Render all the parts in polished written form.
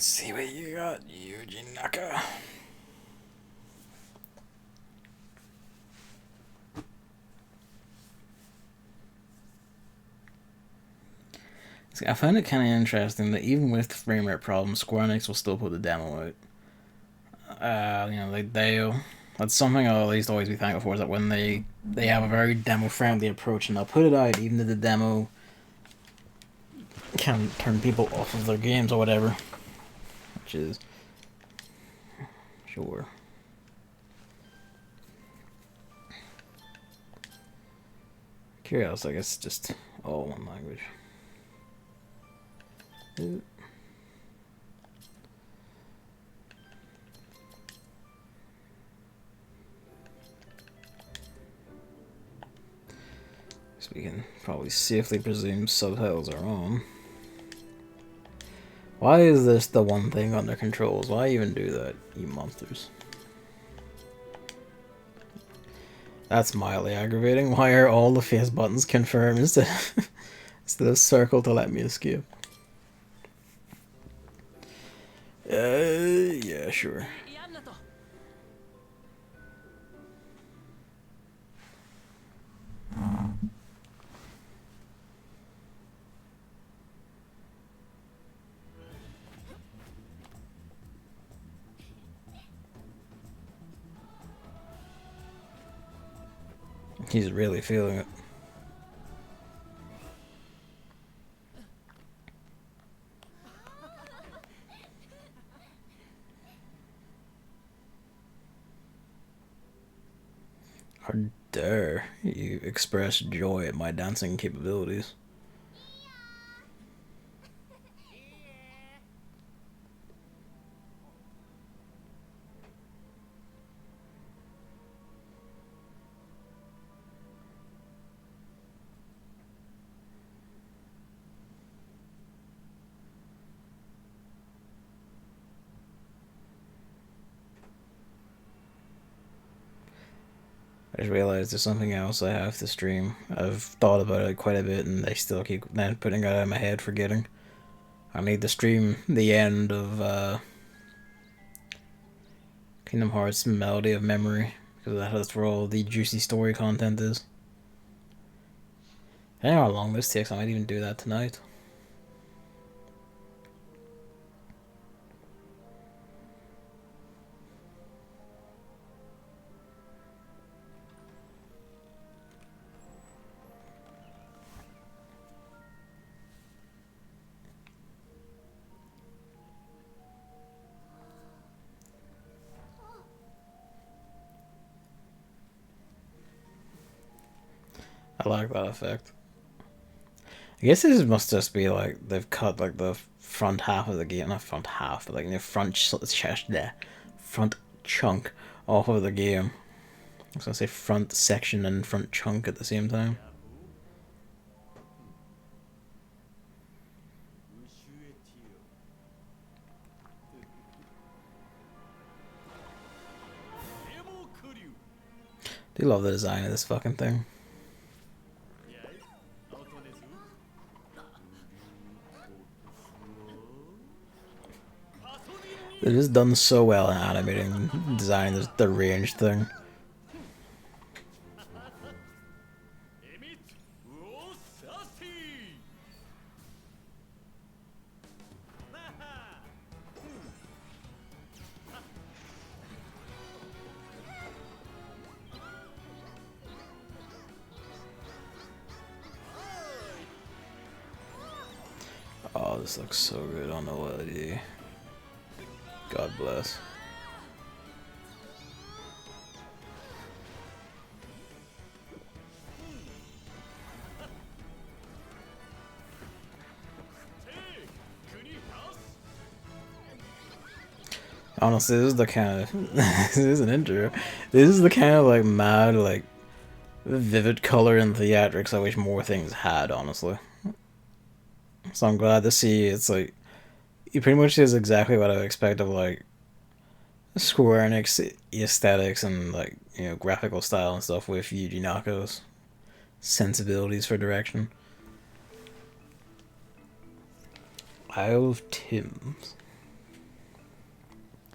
Let's see what you got, Yuji Naka. See, I find it kind of interesting that even with frame rate problems, Square Enix will still put the demo out. Like that's something I'll at least always be thankful for, is that when they have a very demo friendly approach and they'll put it out, even if the demo can turn people off of their games or whatever, which is sure. Curious, I guess just all one language. So we can probably safely presume subtitles are on. Why is this the one thing under controls? Why even do that, you monsters? That's mildly aggravating. Why are all the face buttons confirmed instead of circle to let me escape? Yeah, sure. He's really feeling it. How dare you express joy at my dancing capabilities? I just realized there's something else I have to stream. I've thought about it quite a bit and I still keep then putting it out of my head, forgetting. I need to stream the end of Kingdom Hearts Melody of Memory, because that's where all the juicy story content is. I don't know how long this takes, I might even do that tonight. I like that effect. I guess this must just be like they've cut like the front half of the game, not front half, but like the front front chunk off of the game. I was gonna say front section and front chunk at the same time. I do love the design of this fucking thing. It is done so well in animating, designing the range thing. Oh, this looks so good on OLED. God bless. Honestly, this is the kind of this is an intro. This is the kind of like mad, like vivid color in theatrics I wish more things had, honestly. So I'm glad to see it's like it pretty much is exactly what I would expect of like Square Enix aesthetics and like, you know, graphical style and stuff with Yuji Naka's sensibilities for direction. Isle of Tims.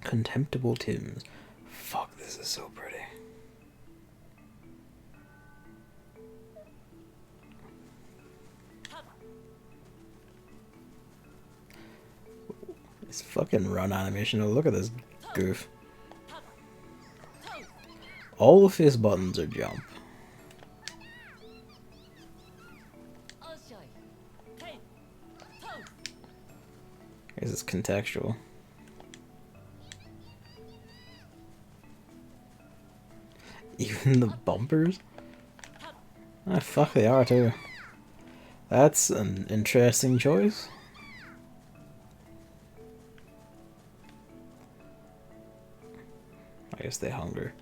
Contemptible Tims. Fuck, this is so pretty. This fucking run animation. Oh, look at this goof. All of his buttons are jump. This is contextual. Even the bumpers? Ah, fuck, they are too. That's an interesting choice. I guess they hunger.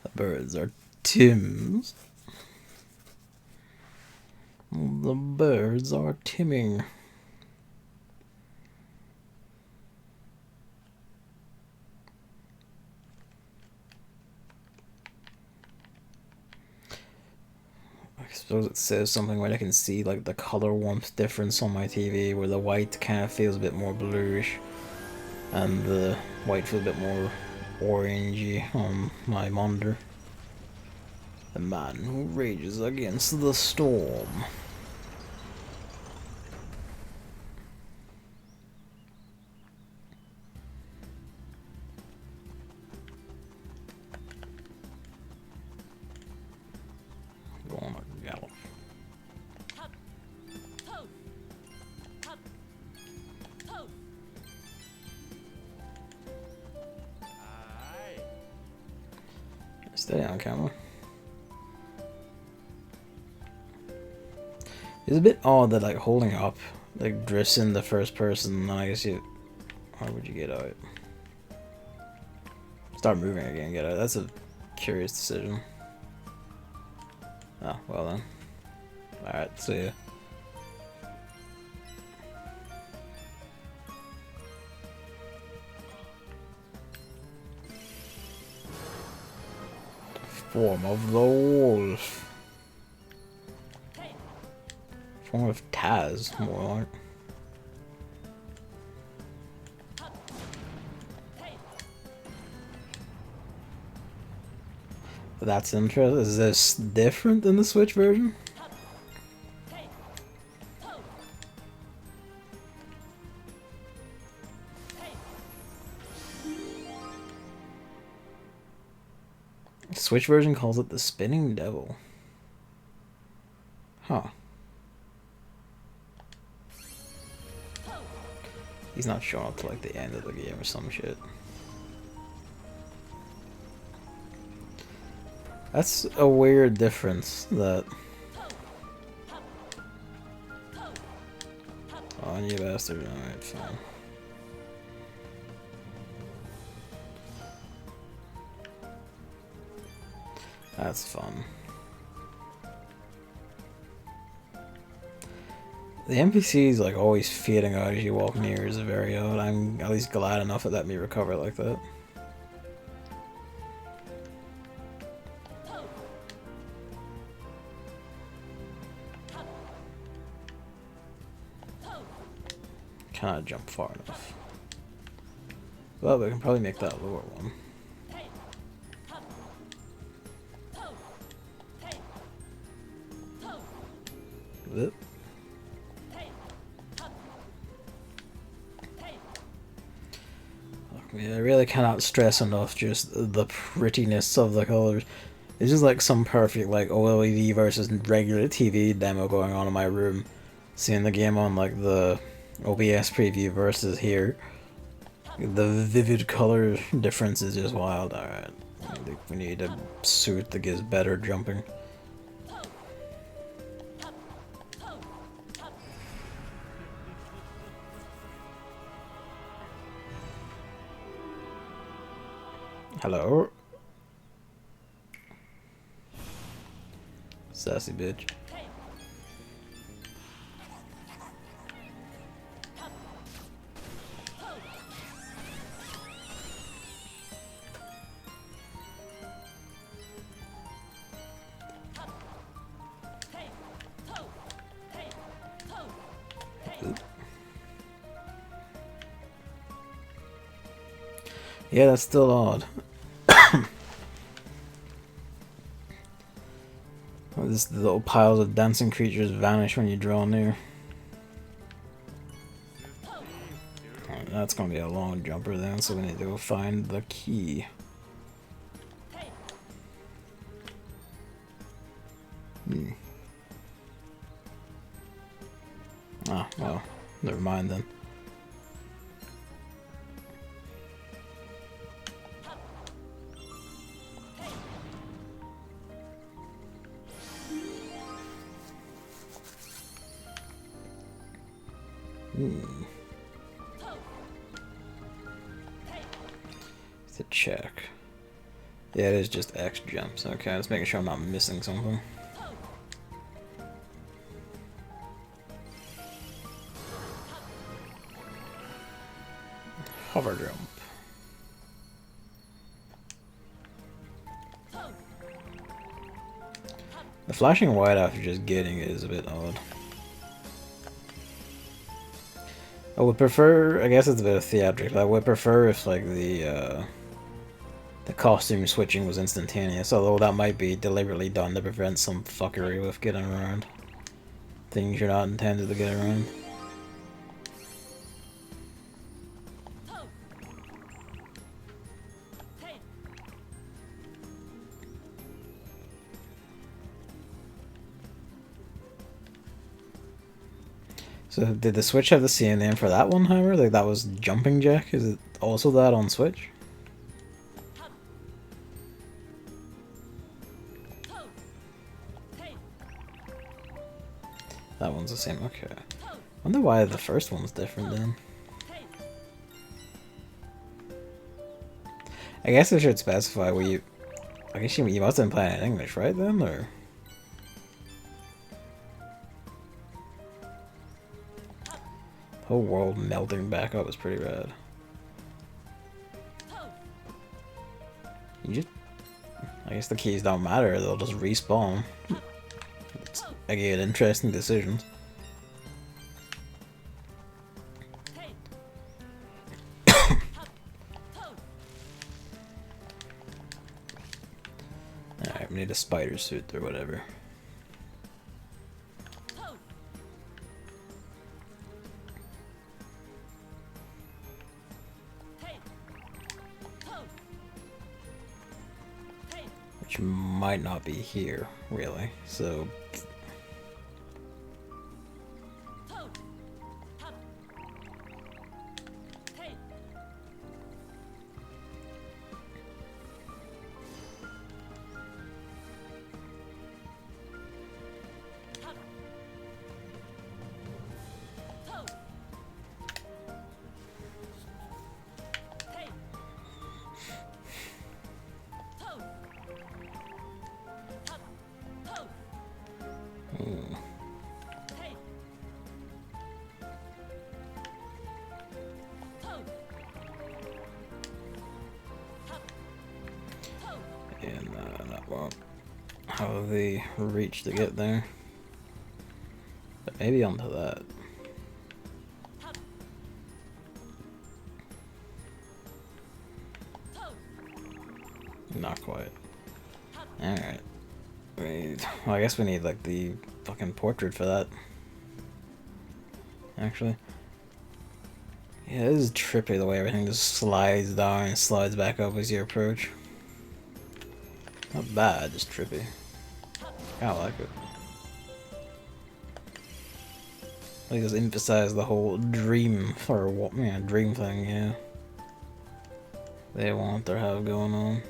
The birds are Tims. The birds are timming. I suppose it says something where I can see like the color warmth difference on my TV, where the white kind of feels a bit more bluish and the white feels a bit more orangey on my monitor. The man who rages against the storm. Go on a gallop. Stay on camera. It's a bit odd that like holding up like drifts in the first person, and I guess you. How would you get out? Start moving again, get out. That's a curious decision. Oh, well then. Alright, see ya. Form of the wolf. Form of Taz, more like. That's interesting. Is this different than the Switch version? Switch version calls it the Spinning Devil. Huh. He's not showing up to like the end of the game or some shit. That's a weird difference that... Oh, you bastard. Alright, fine. That's fun. The NPCs like always fading out as you walk near is very odd. I'm at least glad enough it let me recover like that. Cannot jump far enough. Well, we can probably make that lower one. Whoop. I really cannot stress enough just the prettiness of the colors. It's just like some perfect like OLED versus regular TV demo going on in my room. Seeing the game on like the OBS preview versus here. The vivid color difference is just wild. Alright. I think we need a suit that gives better jumping. Hello? Sassy bitch. Yeah, that's still odd. These little piles of dancing creatures vanish when you draw near. Right, that's gonna be a long jumper then, so we need to go find the key. Ah, well, never mind then. To check. Yeah, it is just X jumps. Okay, just making sure I'm not missing something. Hover jump. The flashing white after just getting it is a bit odd. I would prefer, I guess it's a bit of theatrics, I would prefer if like the costume switching was instantaneous, although that might be deliberately done to prevent some fuckery with getting around things you're not intended to get around. So did the Switch have the same name for that one, Hammer? Like that was Jumping Jack? Is it also that on Switch? That one's the same, okay. Wonder why the first one's different then. I guess I should specify where you... I guess you must have been playing in English, right then, or...? Whole world melting back up is pretty rad. You just... I guess the keys don't matter, they'll just respawn. It's, again, interesting decisions. Alright, we need a spider suit or whatever. Which might not be here, really, so... And that won't have the reach to get there. But maybe onto that. Not quite. Alright. Well, I guess we need like the fucking portrait for that. Actually. Yeah, this is trippy the way everything just slides down and slides back up as you approach. Not bad, just trippy. Kinda like it. Like just emphasize the whole dream or what, yeah, dream thing, yeah. They want or have going on.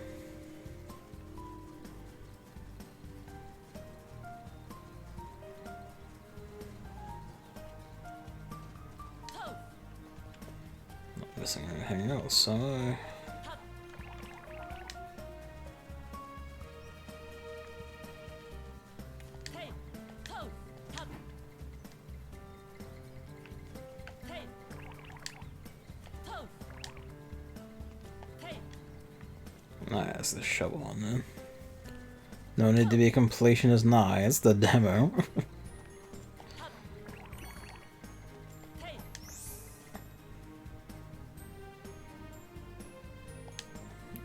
Not missing anything else, so. That's the shovel on then. No need to be completion is nigh, it's the demo.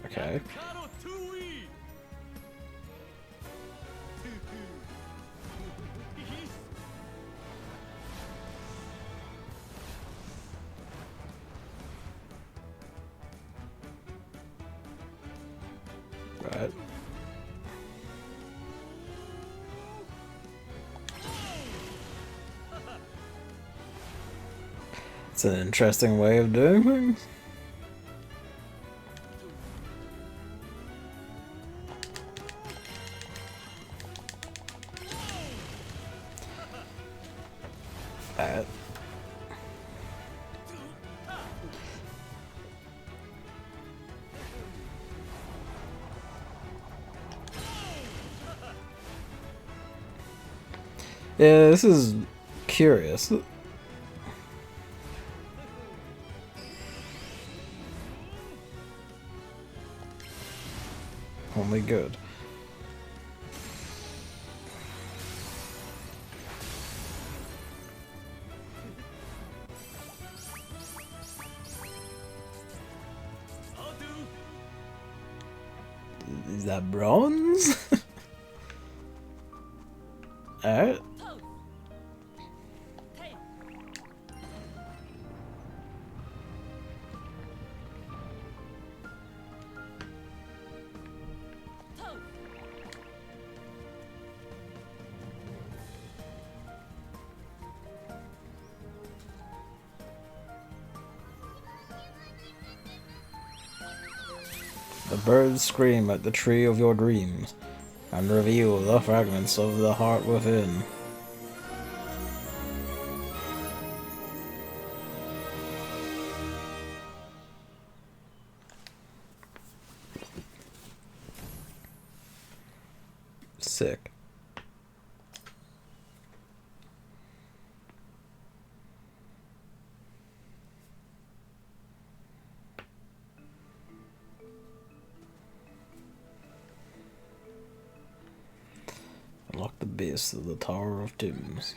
Okay. Right. It's an interesting way of doing things. That. Yeah, this is curious. Only good. Is that bronze? Alright. The birds scream at the tree of your dreams, and reveal the fragments of the heart within. Sick. Unlock the base of the Tower of Tombs.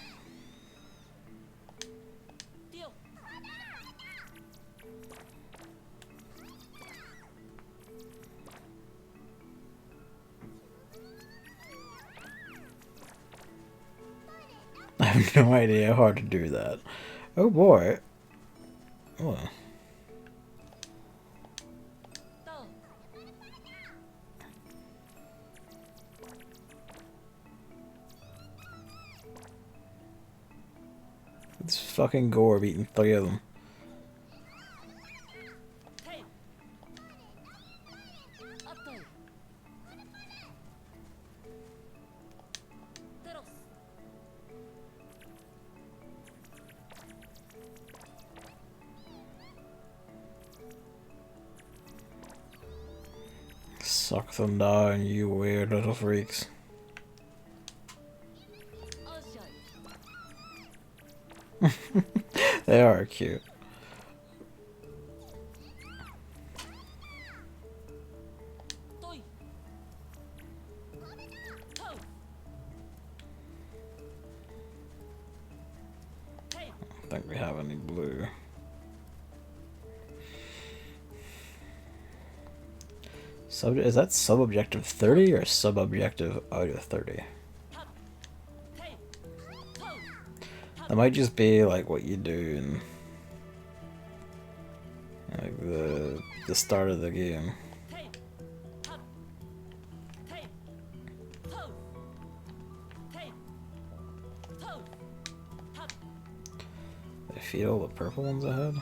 I have no idea how to do that. Oh boy. Oh. It's fucking gore beating 3 of them. Suck them down, you weird little freaks. They are cute. I don't think we have any blue. Is that sub-objective 30 or sub-objective out of 30? That might just be like what you do in like the start of the game. Did I feed all the purple ones I had?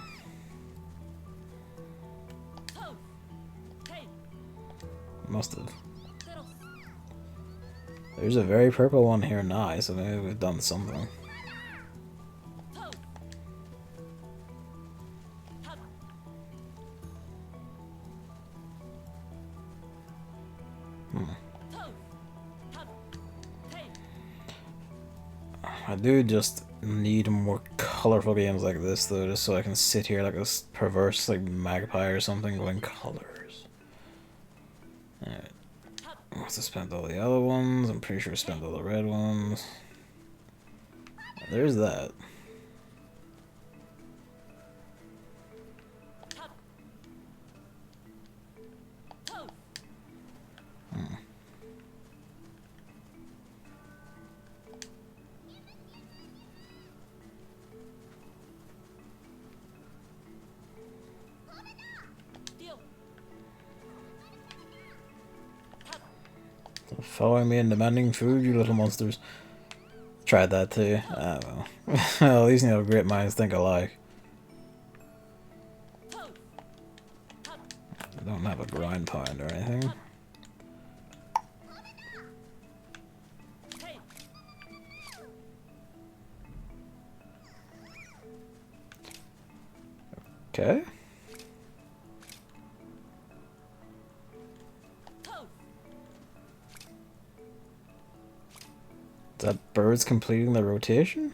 Must have. There's a very purple one here now, so maybe we've done something. I do just need more colorful games like this though, just so I can sit here like a perverse like magpie or something going colors. Alright. Must have spent all the other ones. I'm pretty sure I spent all the red ones. There's that. Following me and demanding food, you little monsters. Tried that too. Ah, well. Well, at least you know great minds think alike. I don't have a grind point or anything. Okay. Is that birds completing the rotation?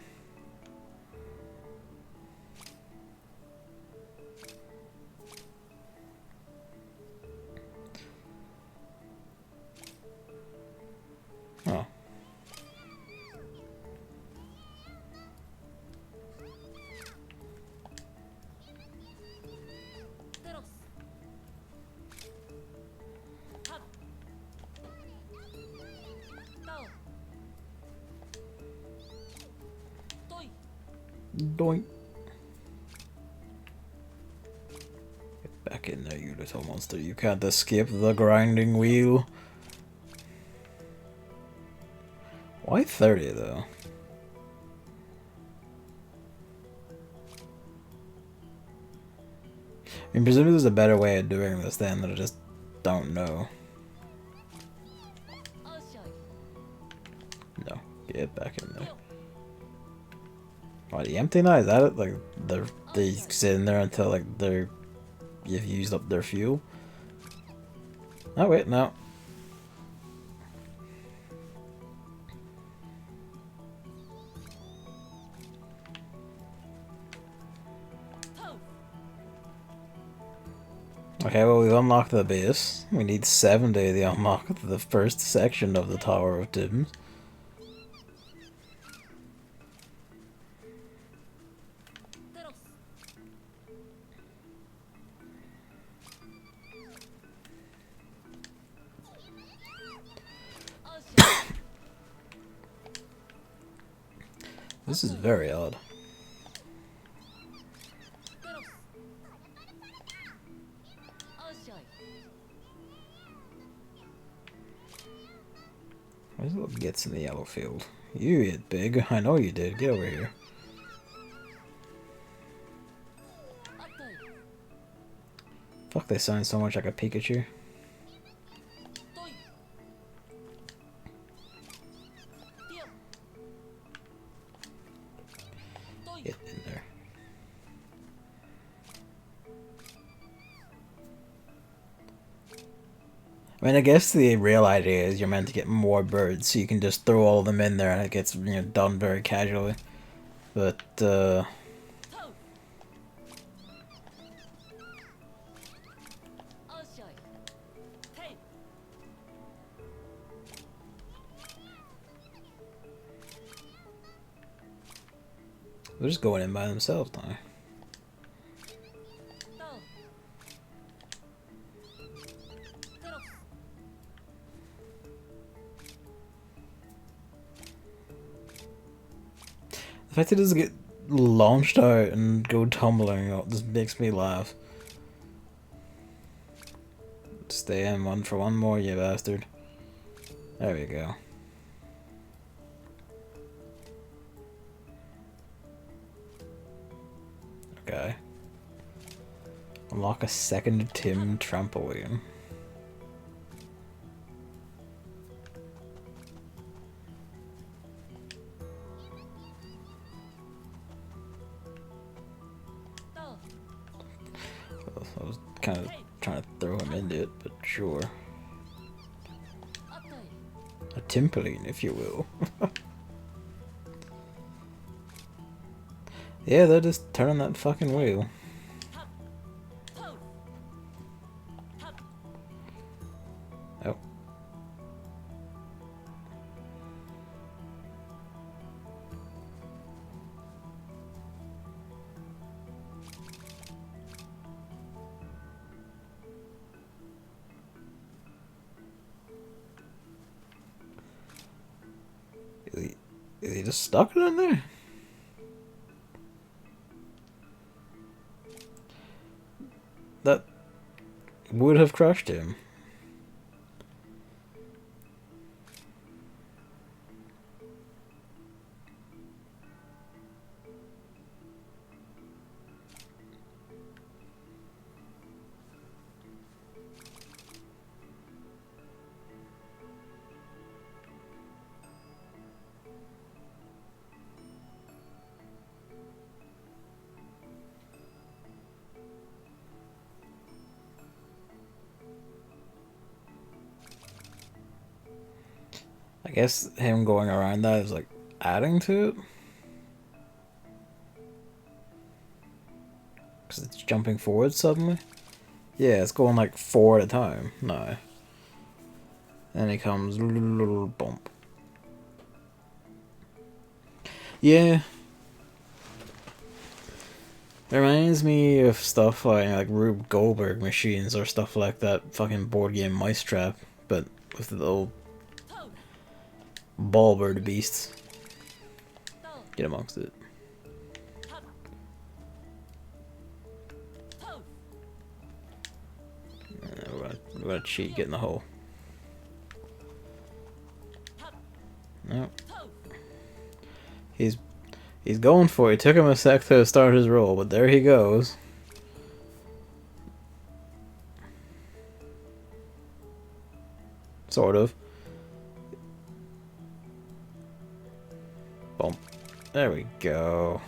Oh. Doink. Get back in there, you little monster. You can't escape the grinding wheel. Why 30 though? I mean, presumably there's a better way of doing this then that I just don't know. No, get back in there. Why, the empty now? Is that it? Like, they sit in there until, like, you've used up their fuel? Oh, wait, no. Okay, well, we've unlocked the base. We need 70 to unlock the first section of the Tower of Tims. This is very odd. Where's the little gets in the yellow field? You hit big. I know you did. Get over here. Fuck, they sound so much like a Pikachu. Get in there. I mean, I guess the real idea is you're meant to get more birds, so you can just throw all of them in there and it gets, you know, done very casually. But, they're just going in by themselves now. The fact it doesn't get launched out and go tumbling up just makes me laugh. Stay in one for one more, you bastard. There we go. Okay. Unlock a second Tim trampoline. I was kind of trying to throw him into it, but sure. A Timpoline, if you will. Yeah, they're just turning that fucking wheel. Is he just stuck in there? That would have crushed him. I guess him going around that is like adding to it. Because it's jumping forward suddenly. Yeah, it's going like 4 at a time. No. Then he comes, bump. Yeah. It reminds me of stuff like Rube Goldberg machines or stuff like that fucking board game Mousetrap, but with the little ball-bird beasts. Get amongst it. We're gonna cheat, get in the hole. No. He's going for it. It took him a sec to start his roll, but there he goes. Sort of. Bump. There we go.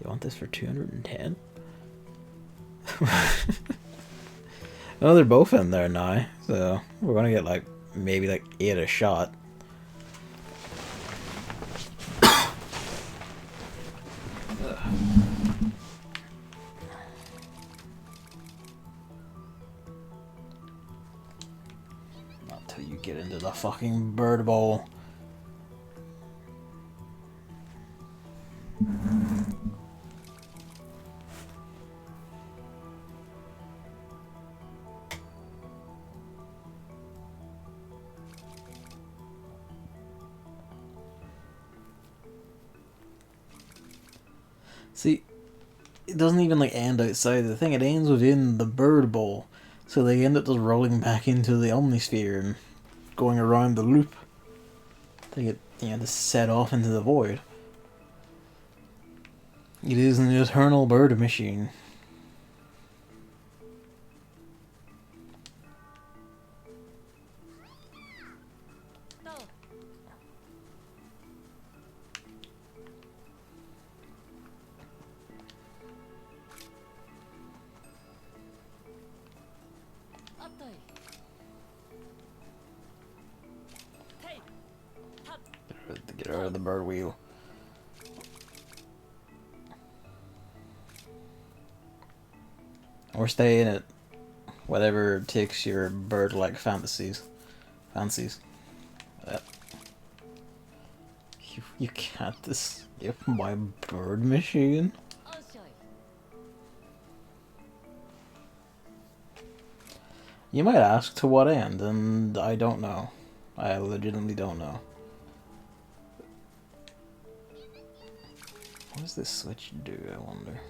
You want this for 210? Oh, they're both in there now, so we're gonna get like maybe like 8 a shot. Not till you get into the fucking bird bowl. See, it doesn't even like end outside the thing, it ends within the bird bowl. So they end up just rolling back into the Omnisphere and going around the loop. They get, just set off into the void. It is an eternal bird machine. Get out of the bird wheel. Or stay in it. Whatever takes your bird-like fancies. Yep. You can't escape my bird machine. You might ask to what end, and I don't know. I legitimately don't know. What does this switch do, I wonder?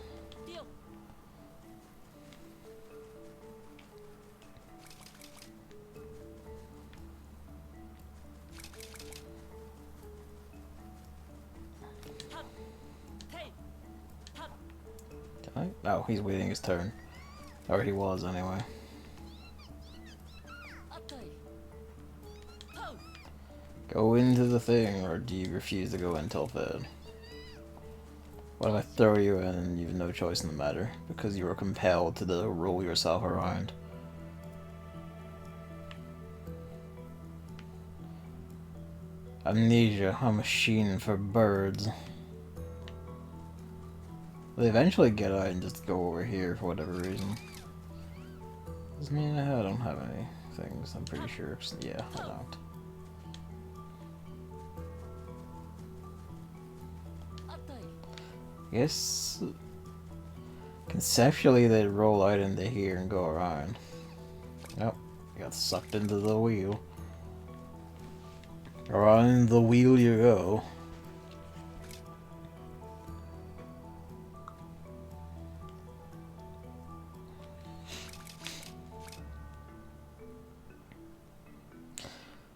Oh, he's waiting his turn. Or he was, anyway. Go into the thing, or do you refuse to go until fed? What if I throw you in and you have no choice in the matter, because you were compelled to roll yourself around? Amnesia, a machine for birds. They eventually get out and just go over here for whatever reason. Does mean I don't have any things, I'm pretty sure. Yeah, I don't. Yes, conceptually they'd roll out into here and go around. Nope, got sucked into the wheel. Around the wheel you go.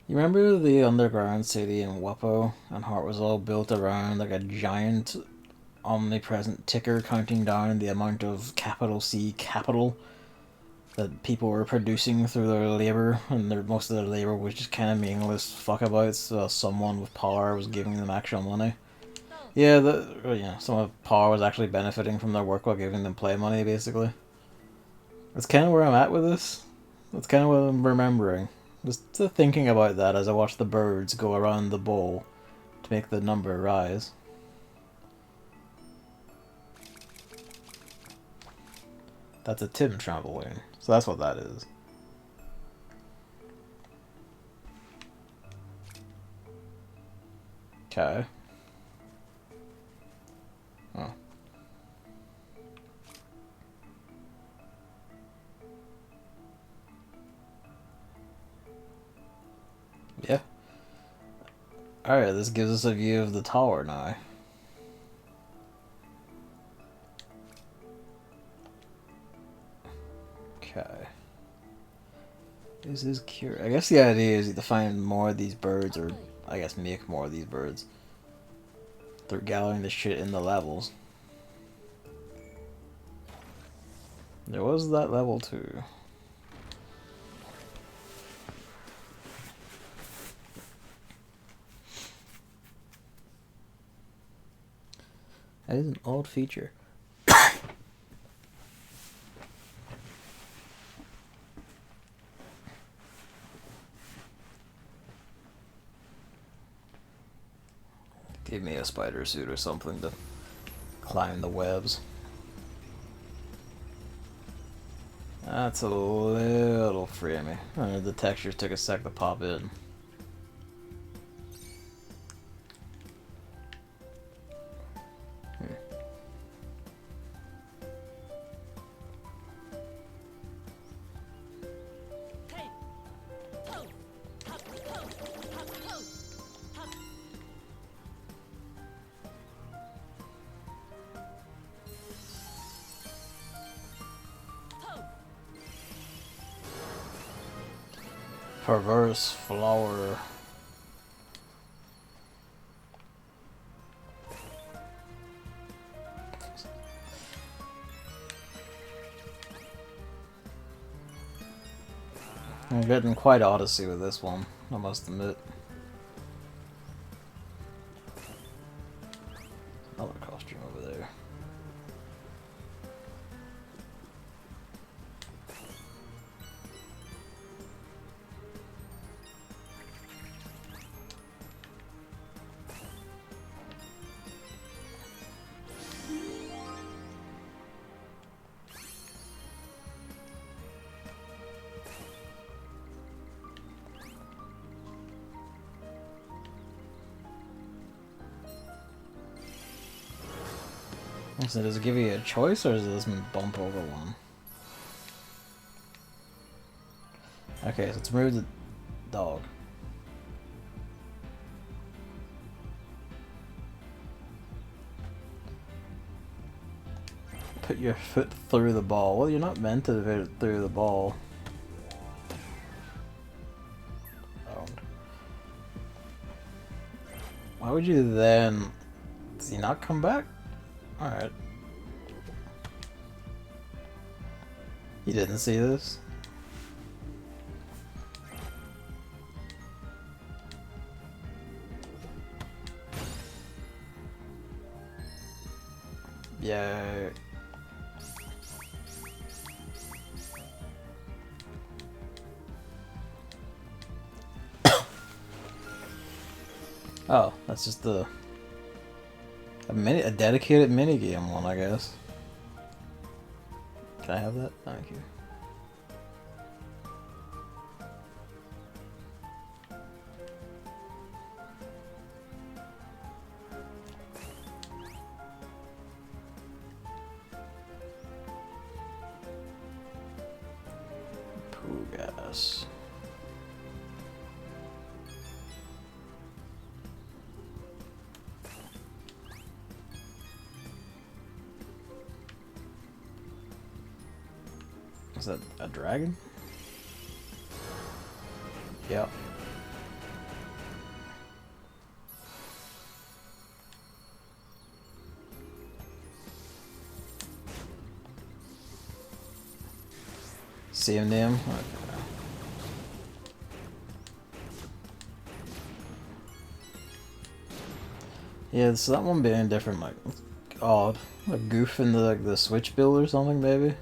You remember the underground city in Wuppo and how it was all built around like a giant omnipresent ticker counting down the amount of capital C capital that people were producing through their labor, and most of their labor was just kind of meaningless fuckabouts. So someone with power was giving them actual money. Yeah, someone with power was actually benefiting from their work while giving them play money, basically. That's kind of where I'm at with this. That's kind of what I'm remembering. Just thinking about that as I watch the birds go around the bowl to make the number rise. That's a Tim trampoline. So that's what that is. Okay. Oh. Yeah. Alright, this gives us a view of the tower now. Okay. This is curious. I guess the idea is to find more of these birds, or I guess make more of these birds through gathering the shit in the levels. There was that level too. That is an odd feature. Give me a spider suit or something to climb the webs. That's a little framey. The textures took a sec to pop in. Perverse flower. I'm getting quite Odyssey with this one, I must admit. Another costume over there. So does it give you a choice, or does this bump over one? Okay, so let's remove the dog. Put your foot through the ball. Well, you're not meant to put it through the ball. Why would you then... Does he not come back? Alright. You didn't see this? Yeah. Oh, that's just a dedicated minigame one, I guess. Can I have that? Thank you. Poo gas. Is that a dragon? Yep. See him name? Okay. Yeah, so that one being different, like, odd. A goof in the, like, the Switch build or something, maybe?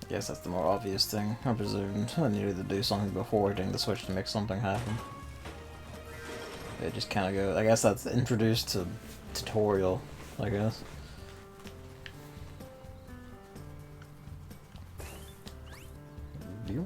Guess that's the more obvious thing. I presumed I needed to do something before hitting the Switch to make something happen. It just kind of go. I guess that's introduced to tutorial, I guess. Deal.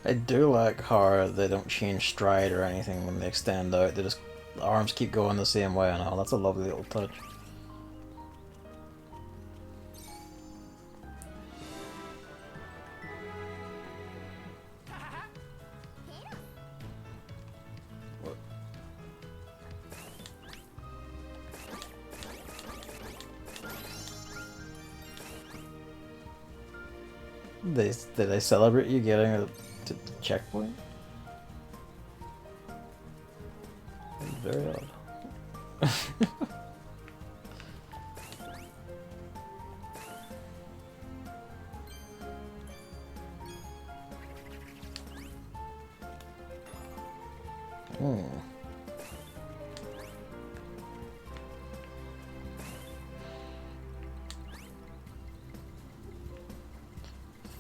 I do like how they don't change stride or anything when they extend out. They just the arms keep going the same way and all. That's a lovely little touch. What? Did they celebrate you getting a checkpoint? Very odd.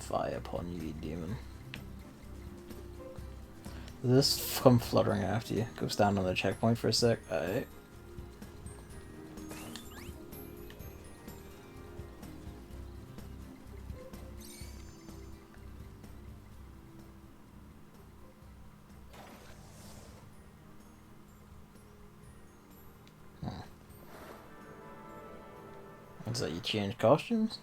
Fire upon you, demon. This come fluttering after you. Go stand on the checkpoint for a sec. Alright. Is that you change costumes?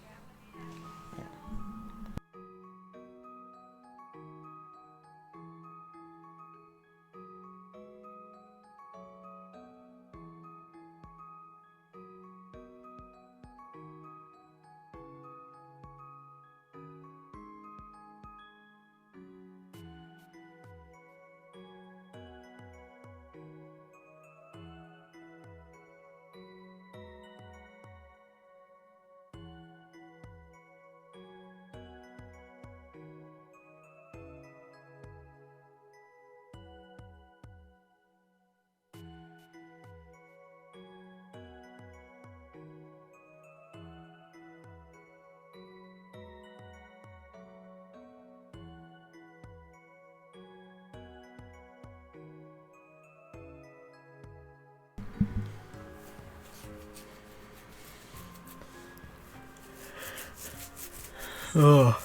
Oh.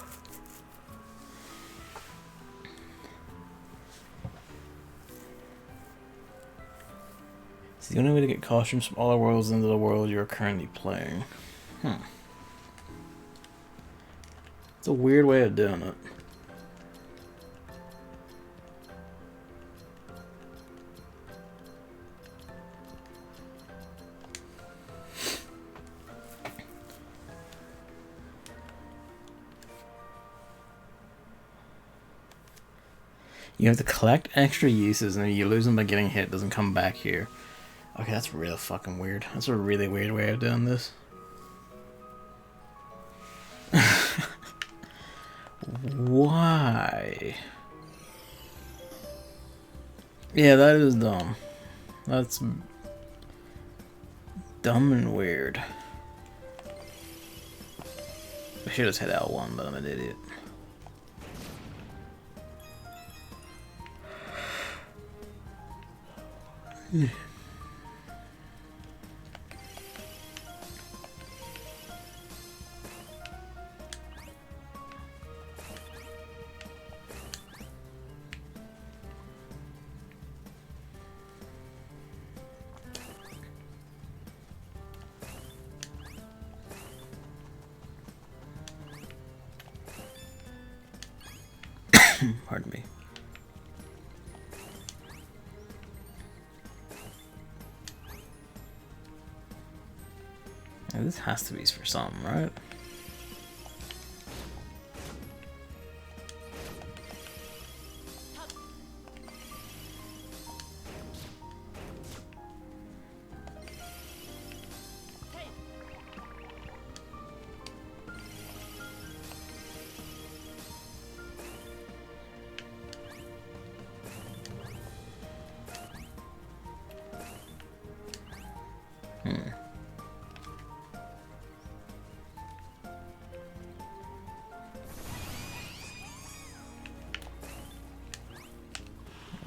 It's the only way to get costumes from other worlds into the world you're currently playing. It's a weird way of doing it. You have to collect extra uses and if you lose them by getting hit, it doesn't come back here. Okay, that's real fucking weird. That's a really weird way of doing this. Why? Yeah, that is dumb. That's dumb and weird. I should have hit L1, but I'm an idiot. Pardon me. Now, this has to be for something, right?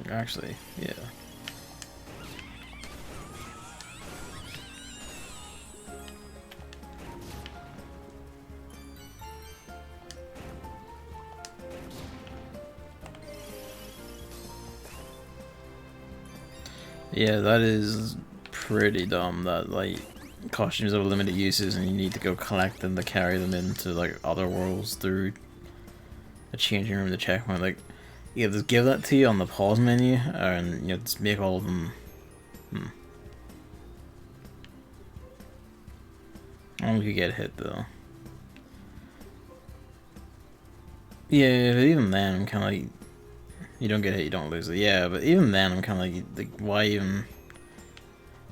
Actually, yeah. Yeah, that is pretty dumb that, like, costumes have limited uses and you need to go collect them to carry them into, like, other worlds through a changing room to checkpoint. Like, yeah, just give that to you on the pause menu and, you know, just make all of them. Only if you get hit, though. Yeah, but even then, I'm kind of like, you don't get hit, you don't lose it. Yeah, but even then, I'm kind of like, why even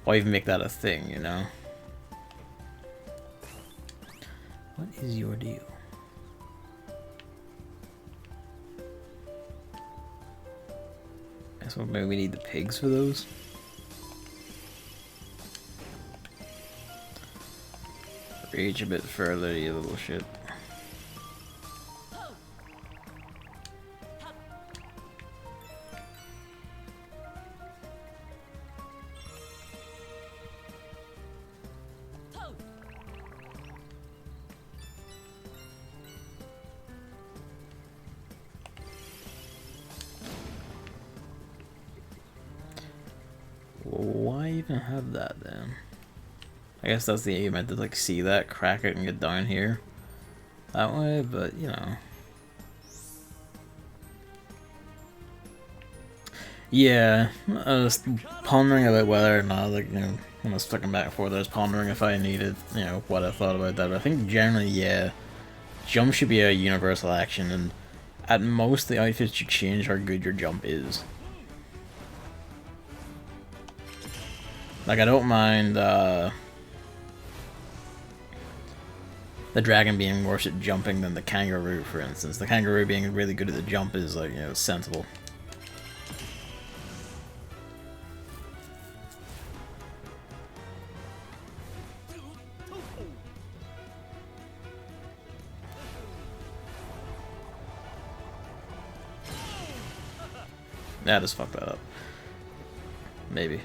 make that a thing, you know? What is your deal? I guess maybe we need the pigs for those. Reach a bit further, you little shit. Why even have that then? I guess that's the aim, I to like see that, crack it, and get down here that way, but you know. Yeah, I was pondering about whether or not, like, you know, when I was looking back and forth, I was pondering if I needed, you know, what I thought about that, but I think generally, yeah, jump should be a universal action, and at most the outfits should change how good your jump is. Like, I don't mind, the dragon being worse at jumping than the kangaroo, for instance. The kangaroo being really good at the jump is, like, you know, sensible. Yeah, just fuck that up. Maybe.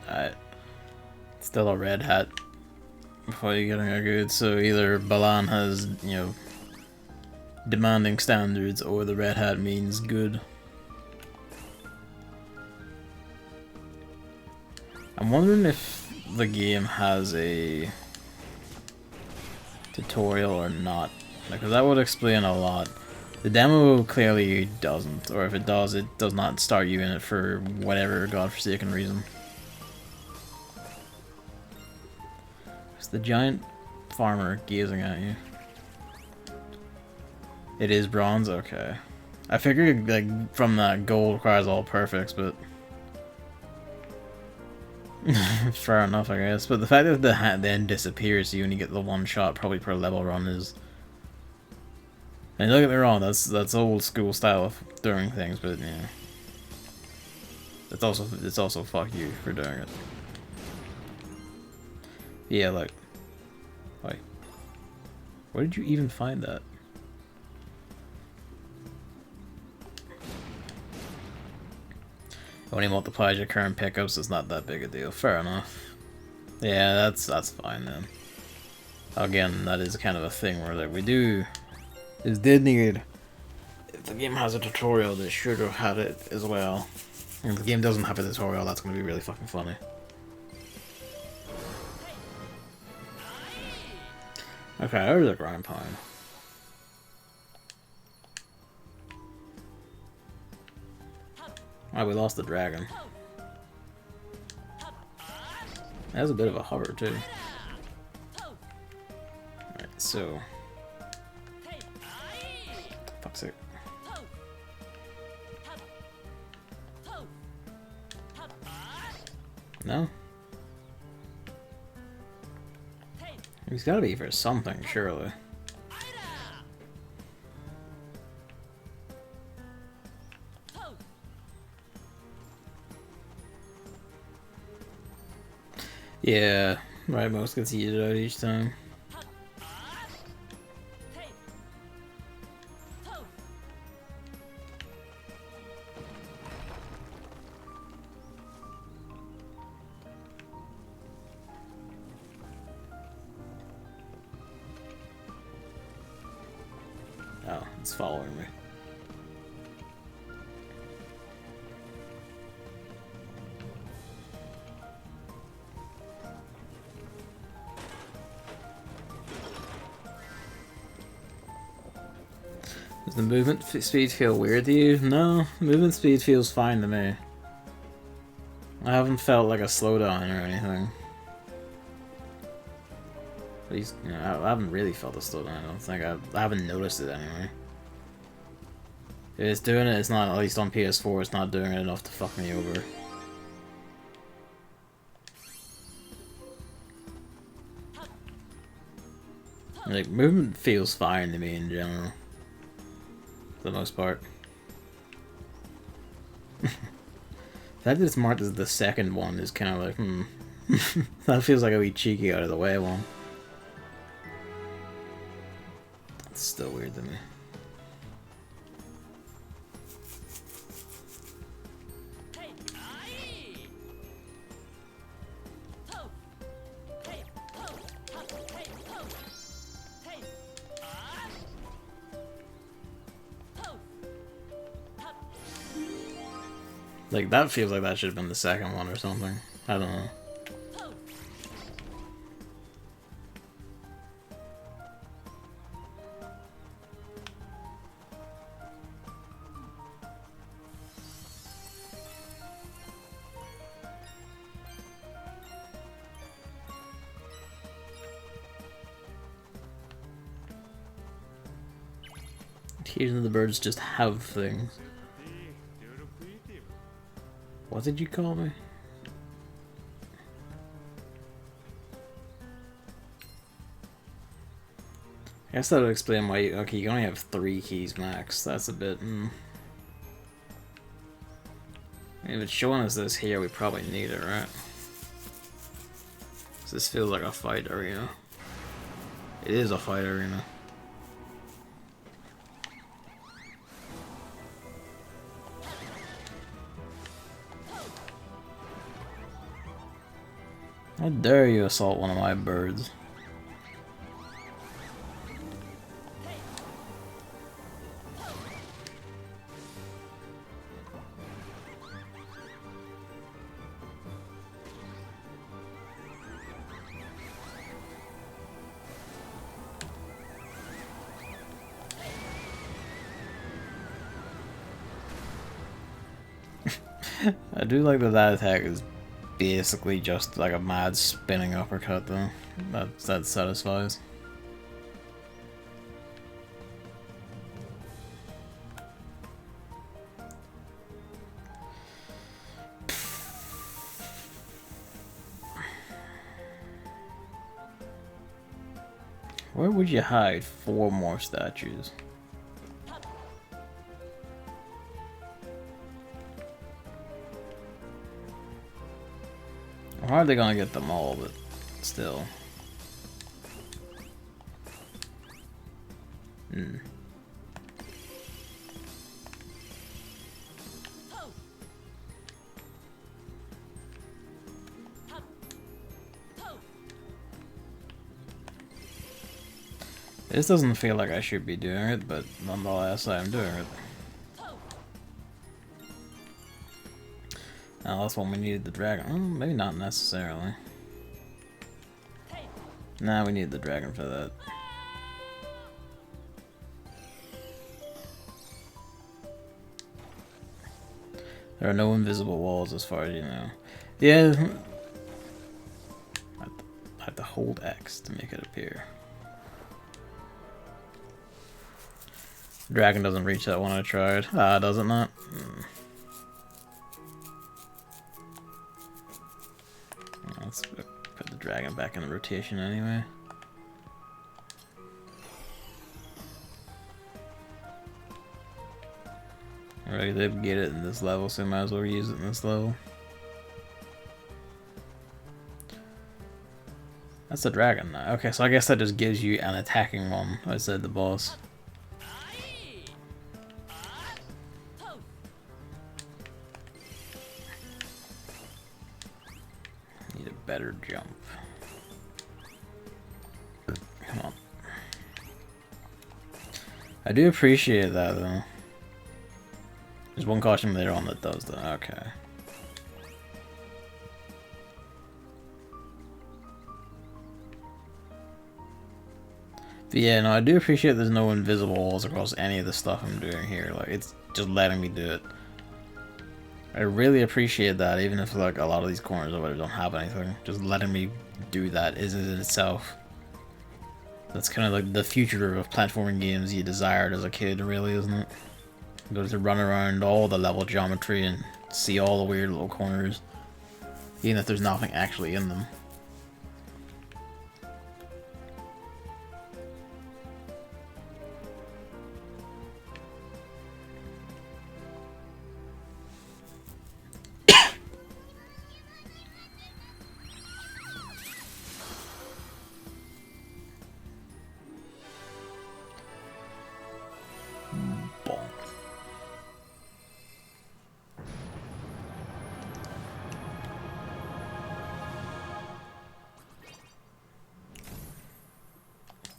Alright. Still a red hat before you get a good, so either Balan has, you know, demanding standards, or the red hat means good. I'm wondering if the game has a tutorial or not, because that would explain a lot. The demo clearly doesn't, or if it does not start you in it for whatever godforsaken reason. It's the giant farmer gazing at you. It is bronze? Okay. I figured, like, from that gold requires all perfects, but fair enough, I guess. But the fact that the hat then disappears, so you only get the one shot probably per level run is. And don't get me wrong, that's old school style of doing things, but yeah, it's also fuck you for doing it. Yeah, like, wait, where did you even find that? Only multiplies your current pickups, it's not that big a deal. Fair enough. Yeah, that's fine then. Again, that is kind of a thing where like we do is did need. If the game has a tutorial, they should have had it as well. And if the game doesn't have a tutorial, that's going to be really fucking funny. Okay, there's a grind pine. Oh, we lost the dragon. That was a bit of a hover too. Alright, so... Fuck's sake. No? He's gotta be for something, surely. Yeah, right, most gets yeeted out each time. Oh, it's following me. Does the movement speed feel weird to you? No, movement speed feels fine to me. I haven't felt like a slowdown or anything. At least, you know, I haven't really felt a slowdown, I don't think. I haven't noticed it anyway. If it's doing it, it's not, at least on PS4, it's not doing it enough to fuck me over. Like, movement feels fine to me in general. For the most part. The fact that it's marked as the second one is kind of like, that feels like a wee cheeky out of the way one. It's still weird to me. Like, that feels like that should have been the second one or something. I don't know. Occasionally the birds just have things. What did you call me? I guess that would explain why you... Okay, you only have 3 keys max. That's a bit... If it's showing us this here, we probably need it, right? 'Cause this feels like a fight arena. It is a fight arena. How dare you assault one of my birds? I do like that that attack is basically just like a mad spinning uppercut though. That satisfies. Where would you hide 4 more statues? How are they gonna get them all, but still. This doesn't feel like I should be doing it, but nonetheless I'm doing it. Now that's when we needed the dragon. Maybe not necessarily. Nah, we need the dragon for that. There are no invisible walls as far as you know. Yeah. I have to hold X to make it appear. Dragon doesn't reach that one I tried. Ah, does it not? Let's put the dragon back in the rotation anyway. Alright, they get it in this level, so might as well use it in this level. That's the dragon now. Okay, so I guess that just gives you an attacking one. I said the boss. Need a better jump. Come on. I do appreciate that though. There's one caution later on that does that. Okay. But yeah, no, I do appreciate there's no invisible walls across any of the stuff I'm doing here. Like, it's just letting me do it. I really appreciate that, even if like a lot of these corners over there don't have anything. Just letting me do that is in itself. That's kind of like the future of platforming games you desired as a kid, really, isn't it? Go to run around all the level geometry and see all the weird little corners, even if there's nothing actually in them.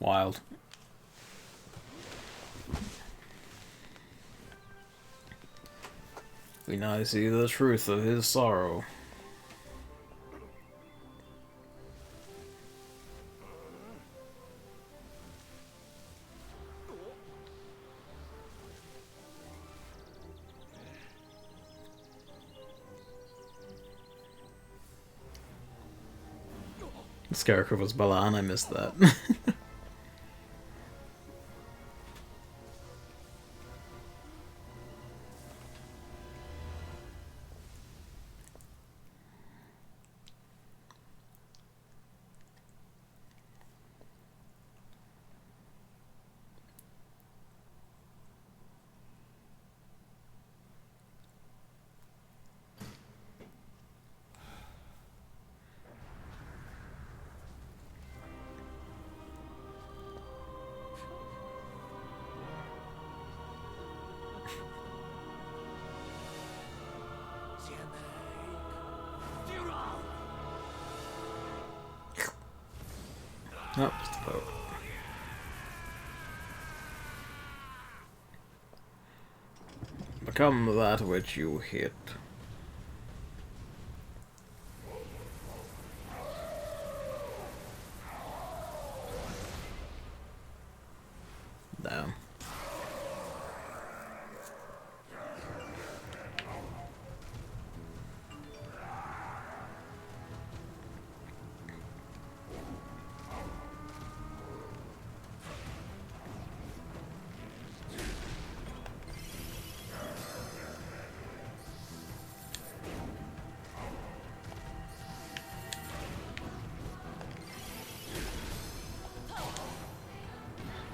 Wild. We now see the truth of his sorrow. The Scarecrow was Balan, I missed that. Nope, just a boat. Become that which you hit. Damn.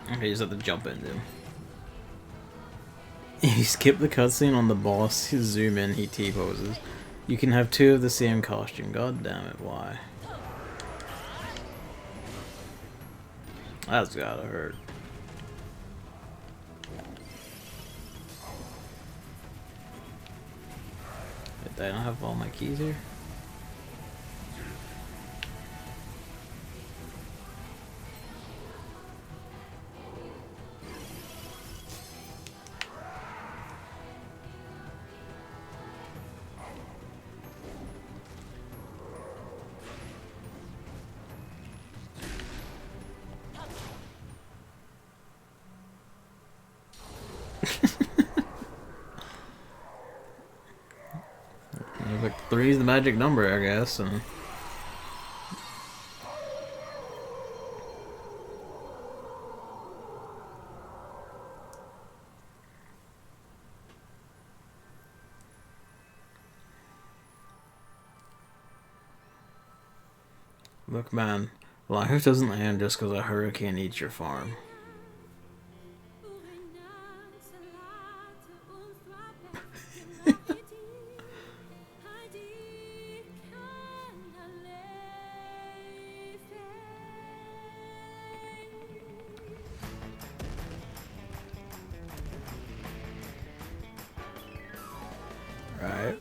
Okay, you just have to jump into him. You skip the cutscene on the boss, you zoom in, he T-poses. You can have two of the same costume. God damn it, why? That's gotta hurt. Did I not have all my keys here? 3's the magic number, I guess. And look, man, life doesn't end just because a hurricane eats your farm. Right.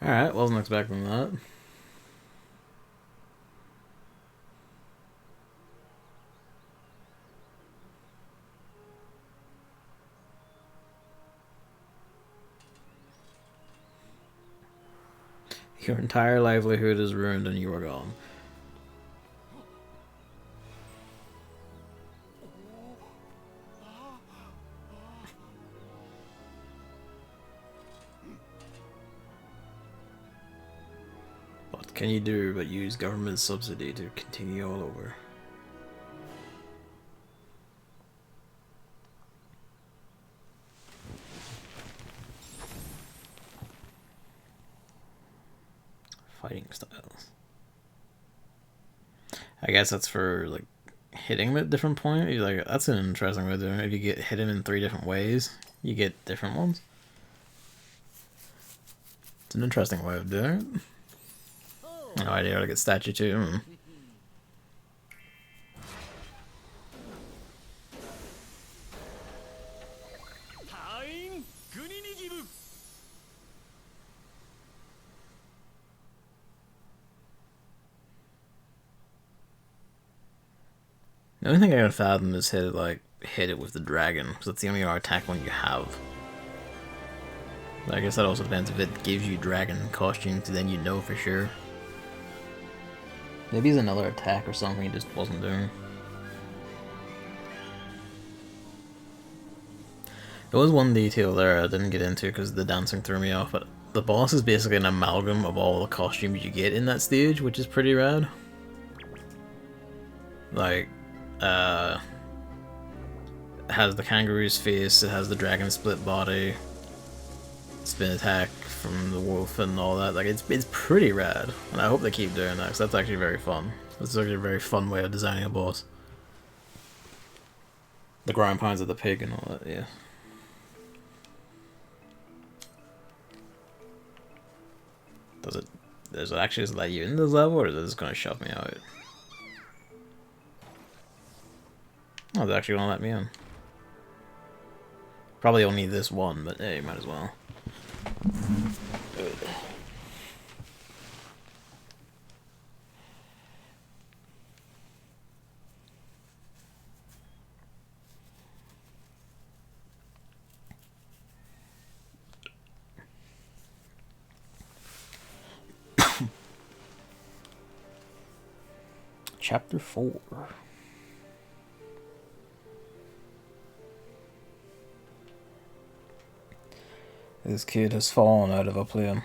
Alright, wasn't expecting that. Your entire livelihood is ruined and you are gone. What can you do but use government subsidy to continue all over? Fighting styles. I guess that's for like hitting them at different points. Like, that's an interesting way of doing it. If you get hit him in 3 different ways, you get different ones. It's an interesting way of doing it. No idea how to get statue too. The only thing I can fathom is hit it with the dragon, because that's the only attack one you have. But I guess that also depends if it gives you dragon costumes, then you know for sure. Maybe it's another attack or something he just wasn't doing. There was one detail there I didn't get into because the dancing threw me off, but the boss is basically an amalgam of all the costumes you get in that stage, which is pretty rad. Like, it has the kangaroo's face, it has the dragon split body, spin attack from the wolf and all that. Like, it's pretty rad, and I hope they keep doing that because that's actually very fun. That's actually a very fun way of designing a boss. The ground pounds of the pig and all that, yeah. Does it actually just let you in this level, or is it just gonna shove me out? Oh, it's actually gonna let me in. Probably only this one, but hey, might as well. Good. Chapter 4. This kid has fallen out of a plane.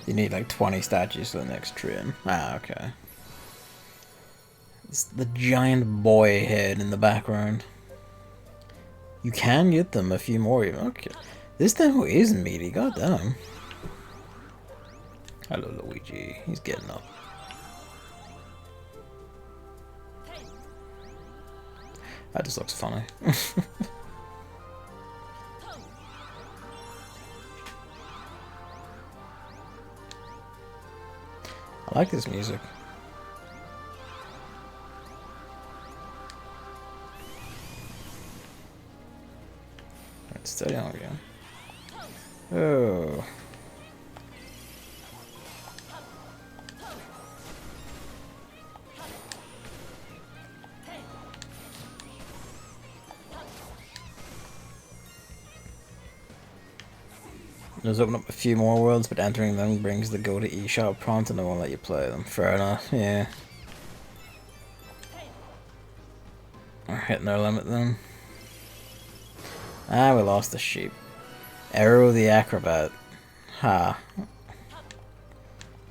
You need like 20 statues for the next train. Ah, okay. It's the giant boy head in the background. You can get them a few more even. Okay. This demo is meaty, goddamn. Hello, Luigi. He's getting up. That just looks funny. I like this music. Steady on again. Oh. Let's open up a few more worlds, but entering them brings the go to eShop prompt and they won't let you play them. Fair enough, yeah. We're hitting our limit then. Ah, we lost the sheep. Arrow the Acrobat. Ha.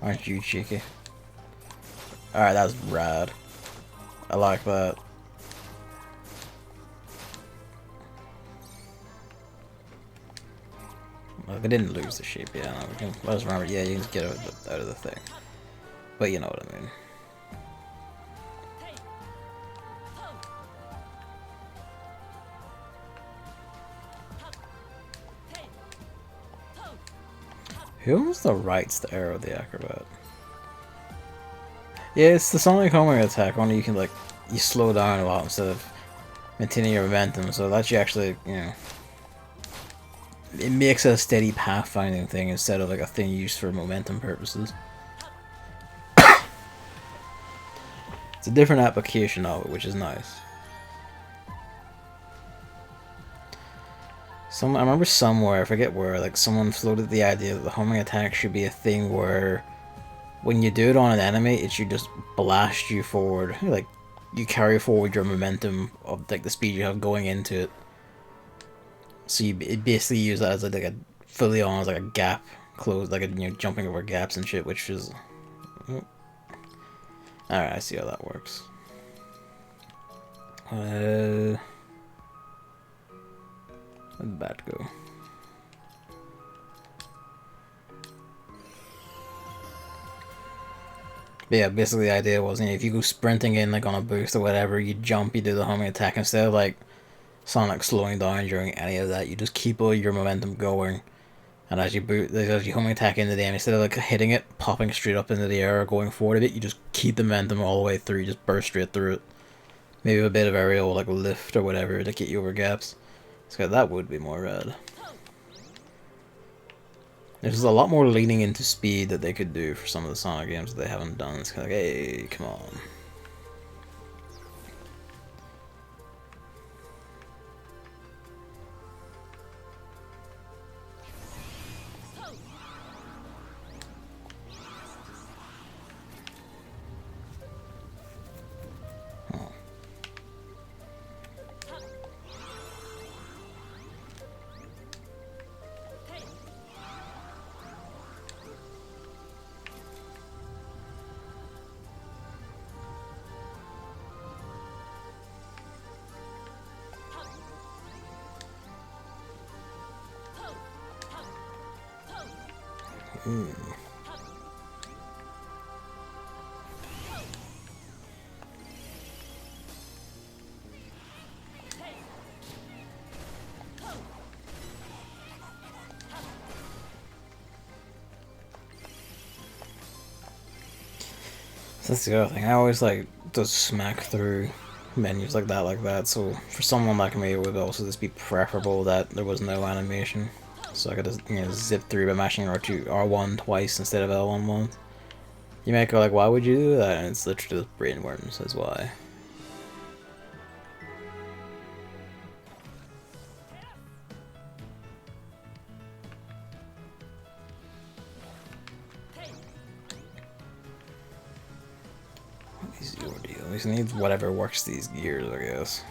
Aren't you cheeky? Alright, that's rad. I like that. Like, I didn't lose the sheep, yeah. No, we can, let's remember, yeah, you can just get out of the thing. But you know what I mean. Who owns the rights to Arrow the Acrobat? Yeah, it's the Sonic homing attack, only you can, like, you slow down a lot instead of maintaining your momentum, so that's you actually, you know, it makes it a steady pathfinding thing instead of, like, a thing used for momentum purposes. It's a different application of it, which is nice. I remember somewhere, I forget where, like, someone floated the idea that the homing attack should be a thing where when you do it on an enemy, it should just blast you forward. Like, you carry forward your momentum of, like, the speed you have going into it. So you basically use that as, like a fully on, as, like, a gap closed, like, you know, jumping over gaps and shit, which is... Alright, I see how that works. Where'd the bat go? But yeah, basically the idea was, you know, if you go sprinting in, like, on a boost or whatever, you jump, you do the homing attack, instead of, like, Sonic slowing down during any of that, you just keep all your momentum going. And as you homing attack into the enemy, instead of, like, hitting it, popping straight up into the air or going forward a bit, you just keep the momentum all the way through, you just burst straight through it. Maybe a bit of aerial, like, lift or whatever to get you over gaps. So that would be more rad. There's a lot more leaning into speed that they could do for some of the Sonic games that they haven't done. It's kind of like, hey, come on. That's the other thing. I always like to smack through menus like that. So for someone like me, it would also just be preferable that there was no animation, so I could just, you know, zip through by mashing R1 twice instead of L1 once. You might go like, why would you do that? And it's literally just brainworms. That's why. We just need whatever works these gears, I guess.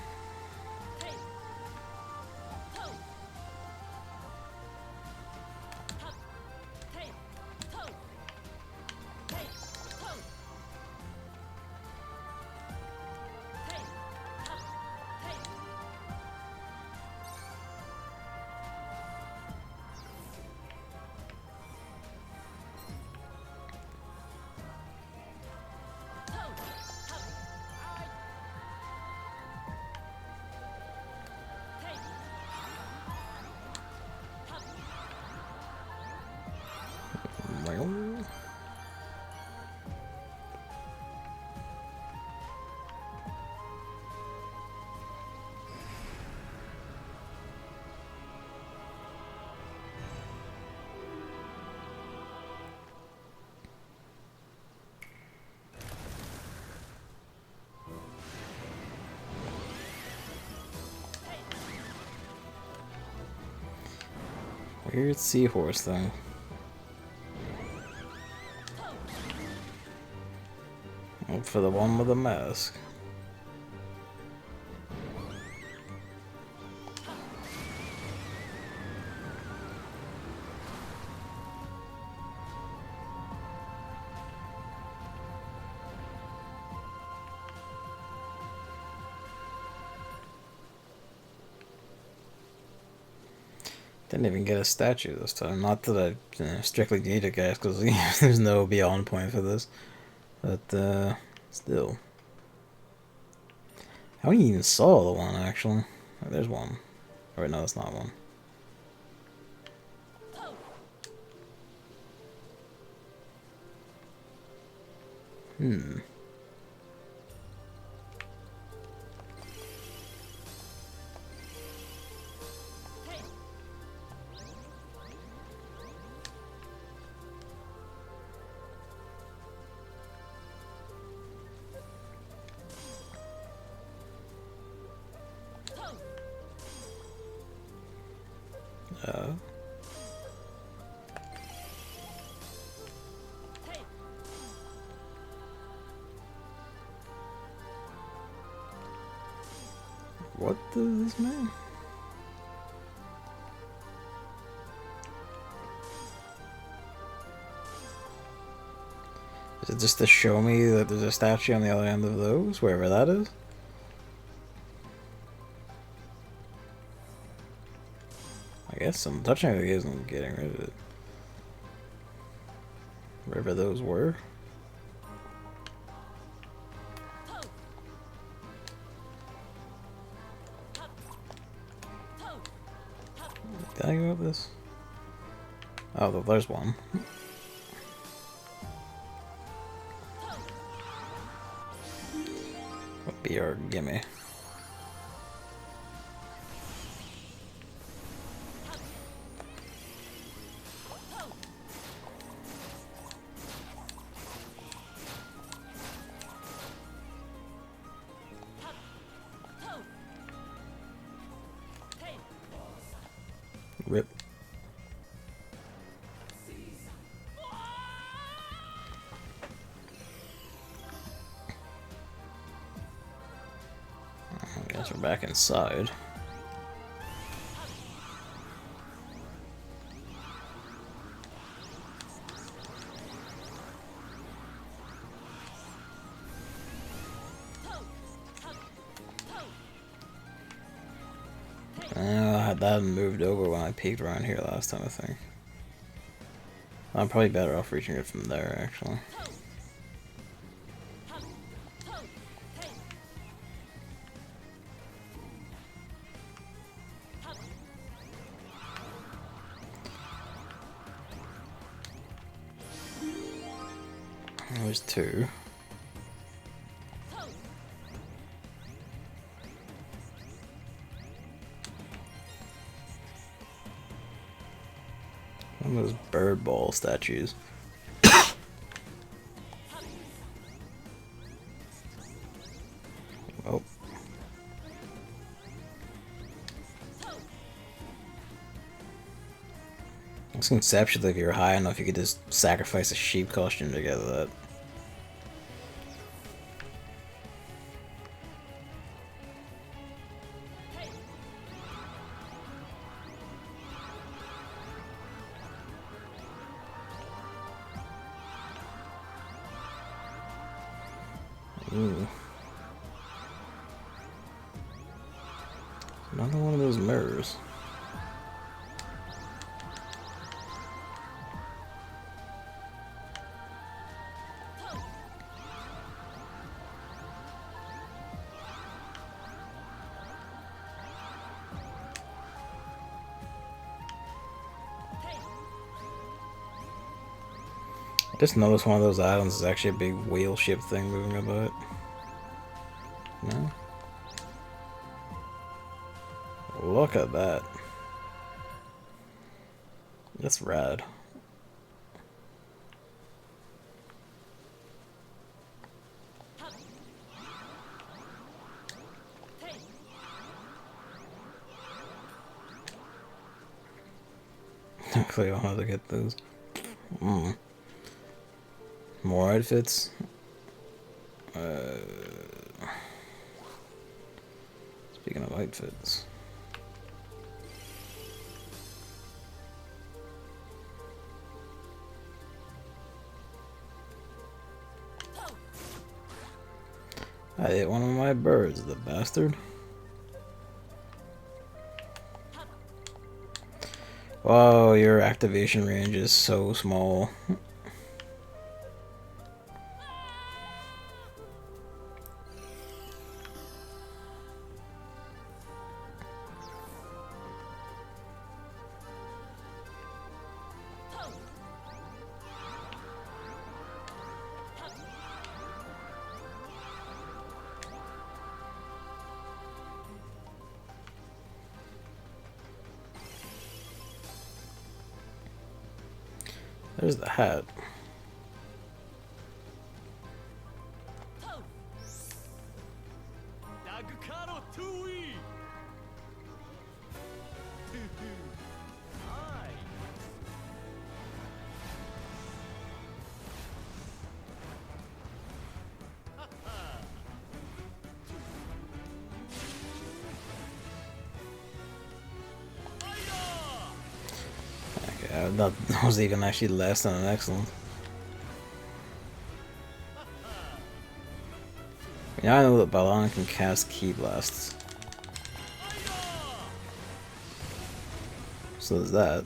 Weird seahorse thing. Look for the one with the mask. Didn't even get a statue this time. Not that I strictly need it, guys, because there's no beyond point for this. But, still. I haven't even saw the one, actually. Oh, there's one. Or no, that's not one. Hmm. Uh. What does this mean? Is it just to show me that there's a statue on the other end of those, wherever that is? I guess I'm touching it isn't getting rid of it. Wherever those were. Did I go up this? Oh, there's one. What be our gimme? Rip. I guess we're back inside. That hadn't moved over when I peeked around here last time, I think. I'm probably better off reaching it from there, actually. There's two. One of those bird ball statues. Oh. It's conceptually, if you're high enough, you could just sacrifice a sheep costume to get that. Ooh. Another one of those mirrors. I just noticed one of those islands is actually a big whale ship thing moving about. No? Look at that. That's rad. Hopefully I'll have to get those. More outfits. Speaking of outfits. I hit one of my birds, the bastard. Wow, your activation range is so small. There's the hat. Okay, that was even actually less than an excellent. Now I know that Balan can cast Ki Blasts. So there's that.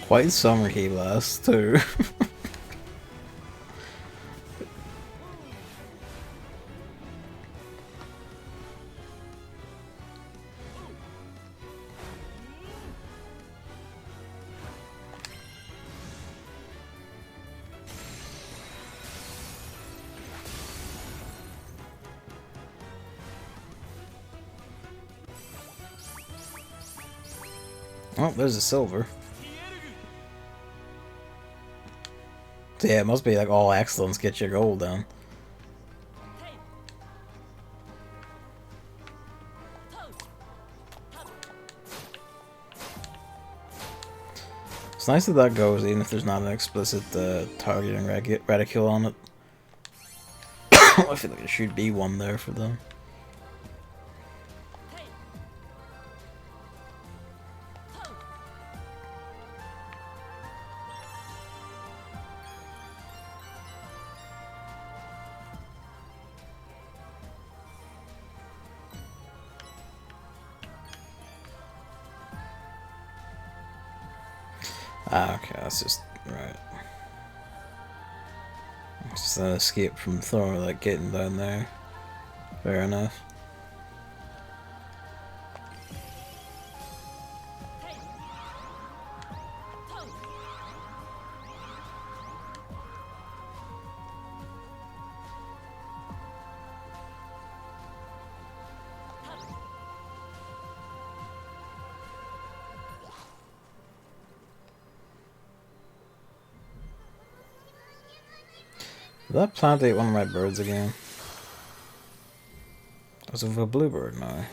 Quite some Ki Blasts too. Oh, there's a silver. So yeah, it must be like all excellence get your gold down. It's nice that that goes even if there's not an explicit targeting reticule on it. I feel like there should be one there for them. Ah, okay, that's just right. It's just an escape from Thor, like getting down there. Fair enough. Did that plant ate one of my birds again? Was it a bluebird now?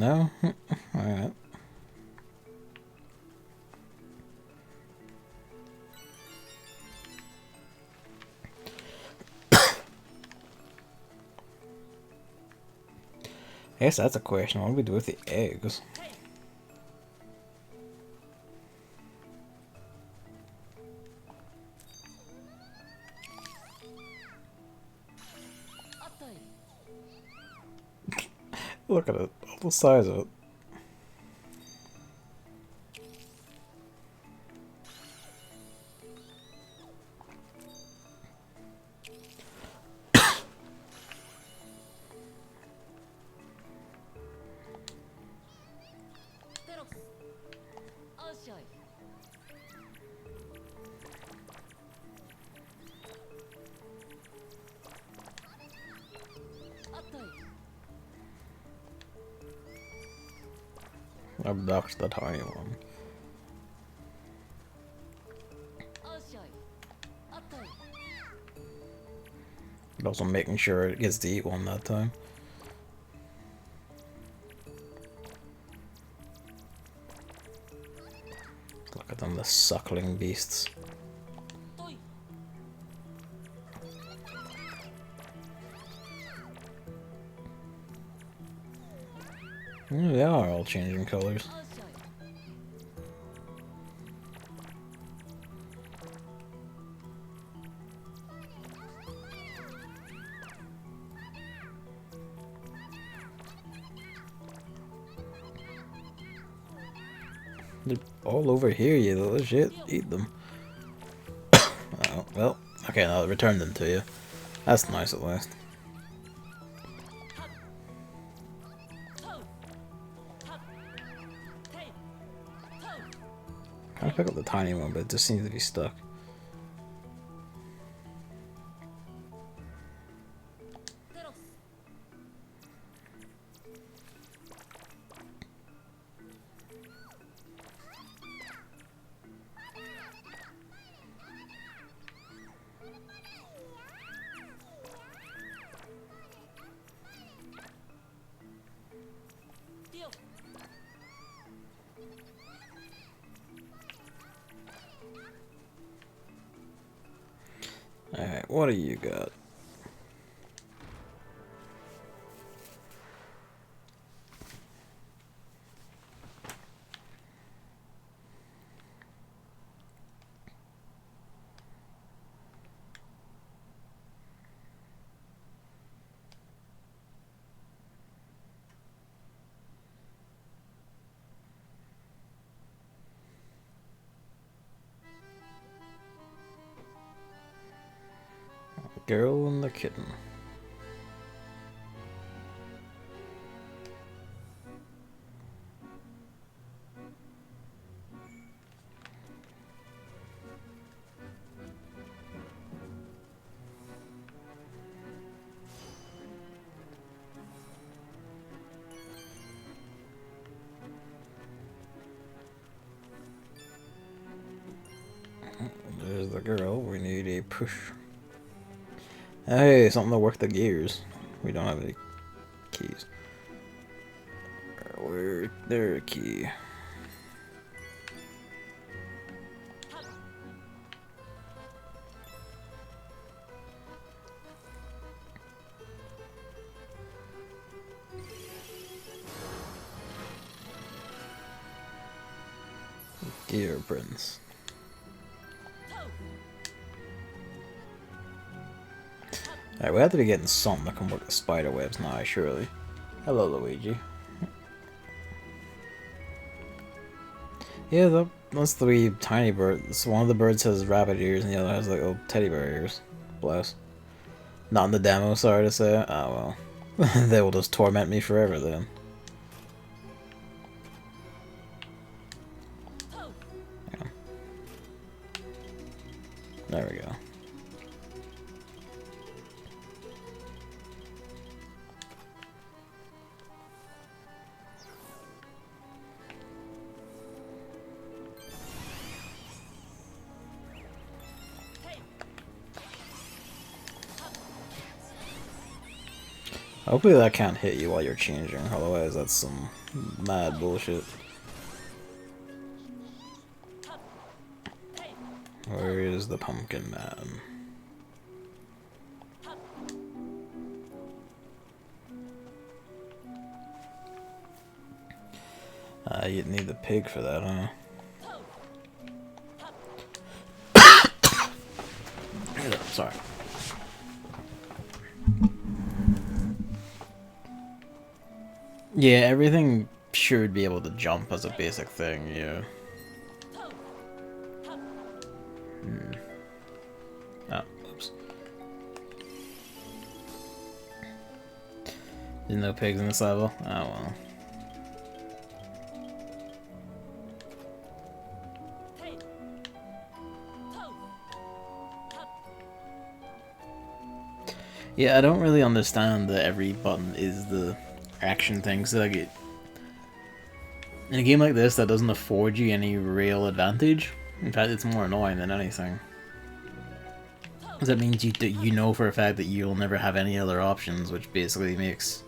No? Alright. I guess that's a question. What do we do with the eggs? Look at it, all the size of it. Abduct the tiny one. But also making sure it gets to eat one that time. Look at them, the suckling beasts. They are all changing colors. They're all over here, you little shit. Eat them. Oh, well, okay, now I'll return them to you. That's nice at least. I pick up the tiny one, but it just seems to be stuck. Alright, what do you got? Girl and the kitten. There's the girl. We need a push. Hey, something to work the gears. We don't have any keys. Where's their key? Gear prints. Alright, we have to be getting something that can work the spider webs now, surely. Hello, Luigi. Yeah, that's three tiny birds. One of the birds has rabbit ears and the other has like little teddy bear ears. Bless. Not in the demo, sorry to say. Oh well. They will just torment me forever then. Yeah. There we go. Hopefully that can't hit you while you're changing, otherwise that's some mad bullshit. Where is the pumpkin man? You'd need the pig for that, huh? Sorry. Yeah, everything should be able to jump as a basic thing, yeah. Oh, oops. There's no pigs in this level? Oh well. Yeah, I don't really understand that every button is the action thing, so like in a game like this that doesn't afford you any real advantage. In fact, it's more annoying than anything. Because that means you know for a fact that you'll never have any other options, which basically makes...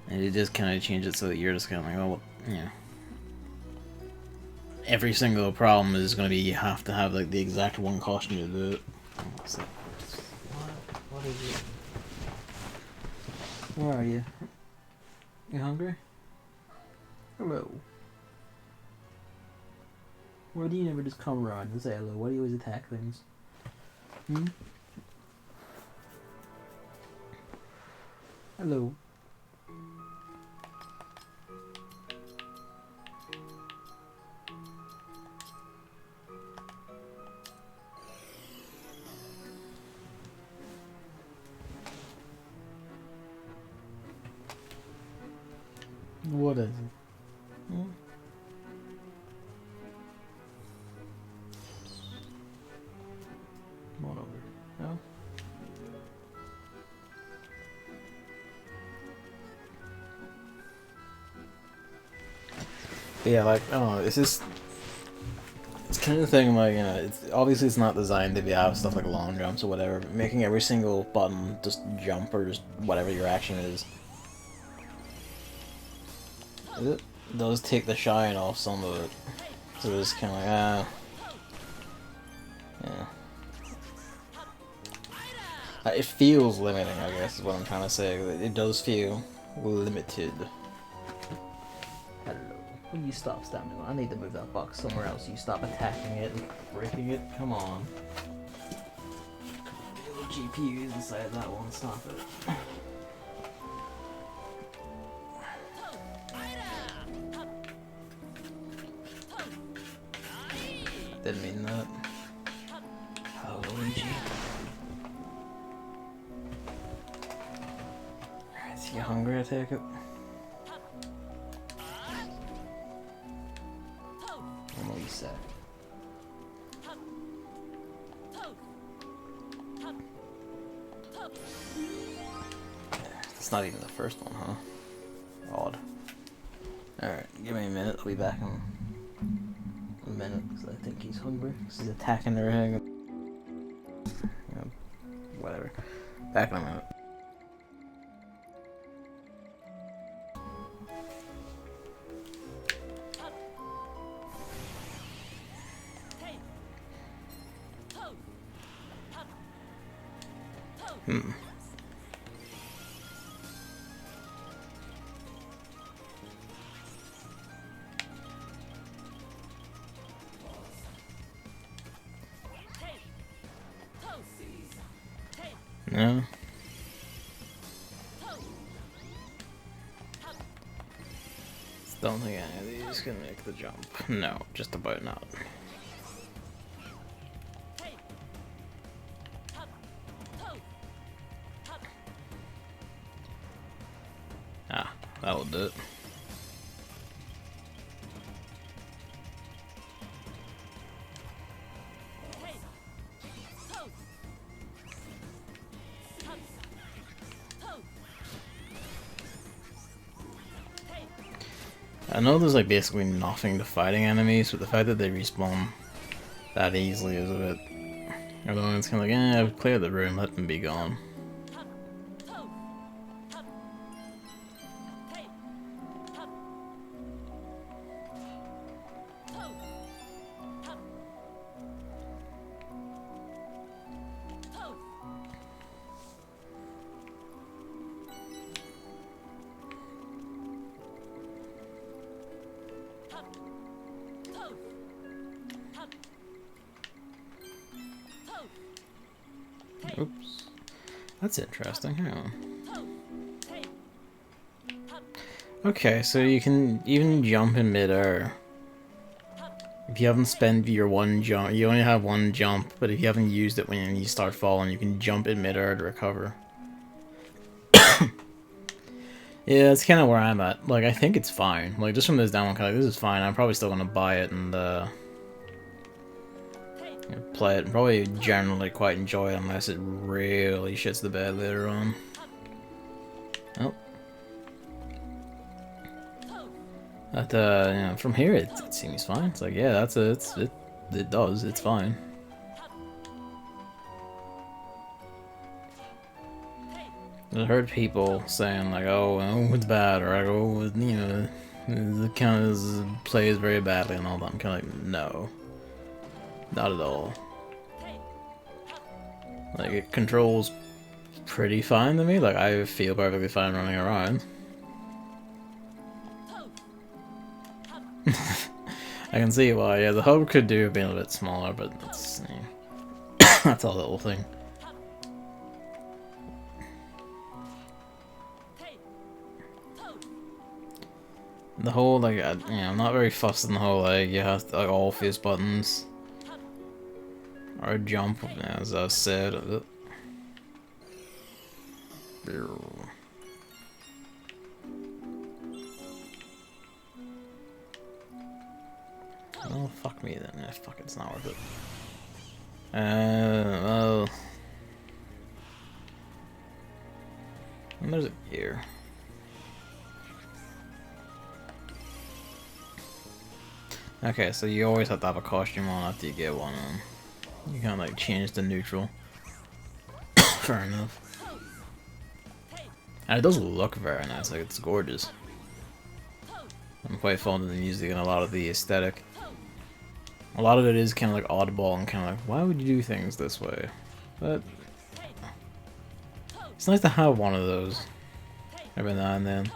And it just kind of changes it so that you're just kind of like, oh, yeah. Every single problem is going to be you have to have like the exact one costume to do it. So, what is it? Where are you? You hungry? Hello. Why do you never just come around and say hello? Why do you always attack things? Hmm? Hello. What is it? Hmm? Come on over. No? But yeah, like, I don't know, it's just... It's kind of the thing, like, you know, it's, obviously it's not designed to be have stuff like long jumps or whatever, but making every single button just jump or just whatever your action is. It does take the shine off some of it. So it's kind of like, yeah. It feels limiting, I guess, is what I'm trying to say. It does feel limited. Hello. Will you stop standing? I need to move that box somewhere else. You stop attacking it and breaking it. Come on. The old GPU is inside that one. Stop it. Didn't mean that. Oh, Luigi. Alright, is he hungry, I take it? I'm gonna be sad. It's not even the first one, huh? Odd. Alright, give me a minute, I'll be back in a minute, because I think he's hungry, because he's attacking everything. Yeah, whatever. Back in a minute. Hmm. No. Don't think any of these can make the jump. No, just about not. Ah, that'll do it. I know there's like basically nothing to fighting enemies, but the fact that they respawn that easily is a bit... Although it's kind of like, I've cleared the room, let them be gone. Oops. That's interesting, hang on. Okay, so you can even jump in midair. If you haven't spent your one jump, you only have one jump, but if you haven't used it when you start falling, you can jump in midair to recover. Yeah, that's kind of where I'm at. Like, I think it's fine. Like, just from this down one, kind of, this is fine. I'm probably still gonna buy it and play it and probably generally quite enjoy it unless it really shits the bed later on. Oh. But, you know, from here it seems fine. It's like, yeah, it does, it's fine. I've heard people saying like, oh, it's bad, or like, oh, you know, it kind of plays very badly and all that. I'm kind of like, no, not at all. Like, it controls pretty fine to me. Like, I feel perfectly fine running around. I can see why. Yeah, the hub could do being a bit smaller, but that's that's a little thing. The whole like, I'm not very fussed on the whole like you have to, like all face buttons or jump, as I said. Oh, fuck me then. Yeah, fuck it, it's not worth it. Well... And there's a gear. Okay, so you always have to have a costume on after you get one on. You can't like change to neutral. Fair enough. And it does look very nice, like it's gorgeous. I'm quite fond of the music and a lot of the aesthetic. A lot of it is kind of like oddball and kind of like, why would you do things this way? But it's nice to have one of those every now and then.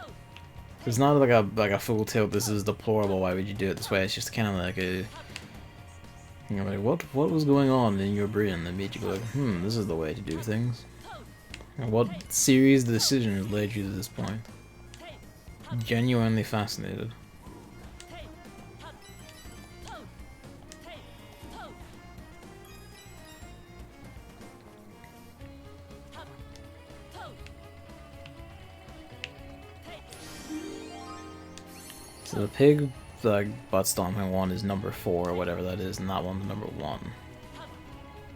It's not like a full tilt. This is deplorable. Why would you do it this way? It's just kind of like a, you know, like what was going on in your brain that made you go like, this is the way to do things. And what series of decisions led you to this point? Genuinely fascinated. So the pig, like, butt stomping one is number 4 or whatever that is, and that one's number 1.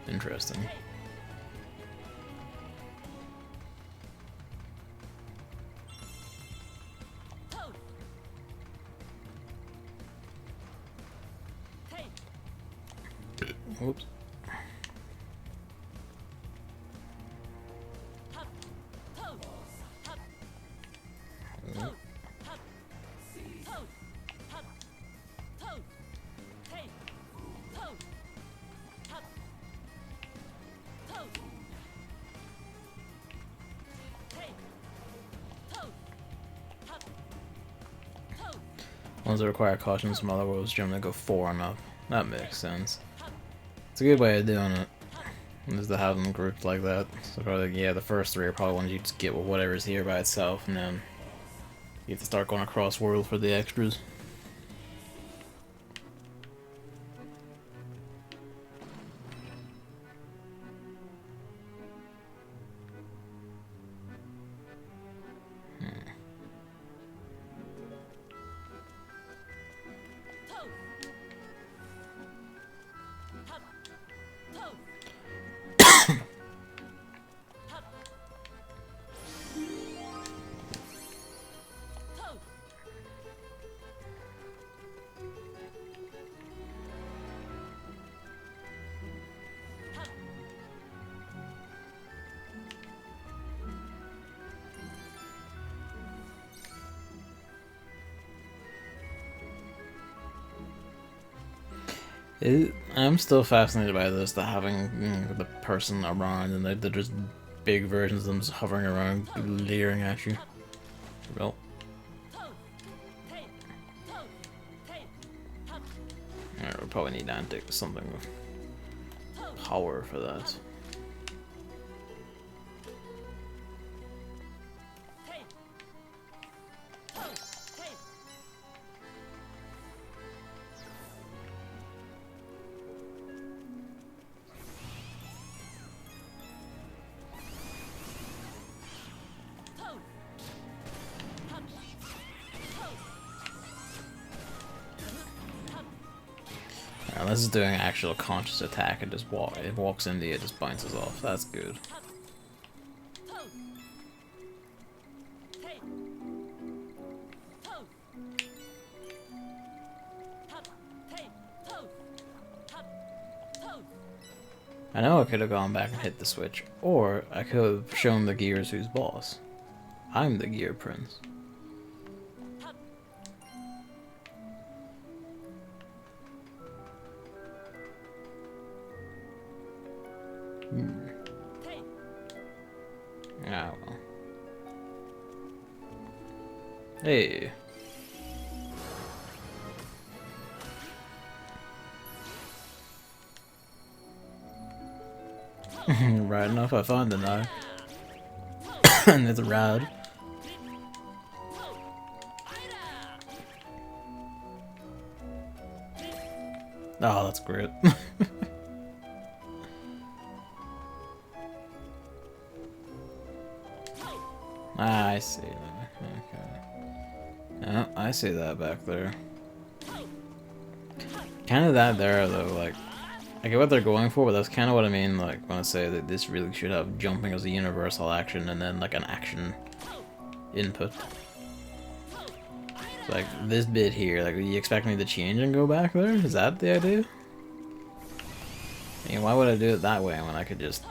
Interesting. Whoops. Ones that require caution, some other worlds generally go 4 and up. That makes sense. It's a good way of doing it, is to have them grouped like that. So probably, yeah, the first 3 are probably ones you just get with whatever's here by itself, and then you have to start going across world for the extras. I'm still fascinated by this, the having the person around and they're just big versions of them just hovering around, leering at you. Well, we'll probably need antic something with power for that. this is doing actual conscious attack. It walks into you, it just bounces off. That's good. I know I could have gone back and hit the switch, or I could have shown the gears who's boss. I'm the gear prince. Ah, well. Hey. Right enough, I find the knife. And it's a rad. Oh, that's great. Ah, I see that. Okay. Yeah, I see that back there. Kind of that there, though, like, I get what they're going for, but that's kind of what I mean, like, when I say that this really should have jumping as a universal action and then, like, an action input. So, like, this bit here, like, you expect me to change and go back there? Is that the idea? I mean, why would I do it that way when I could just...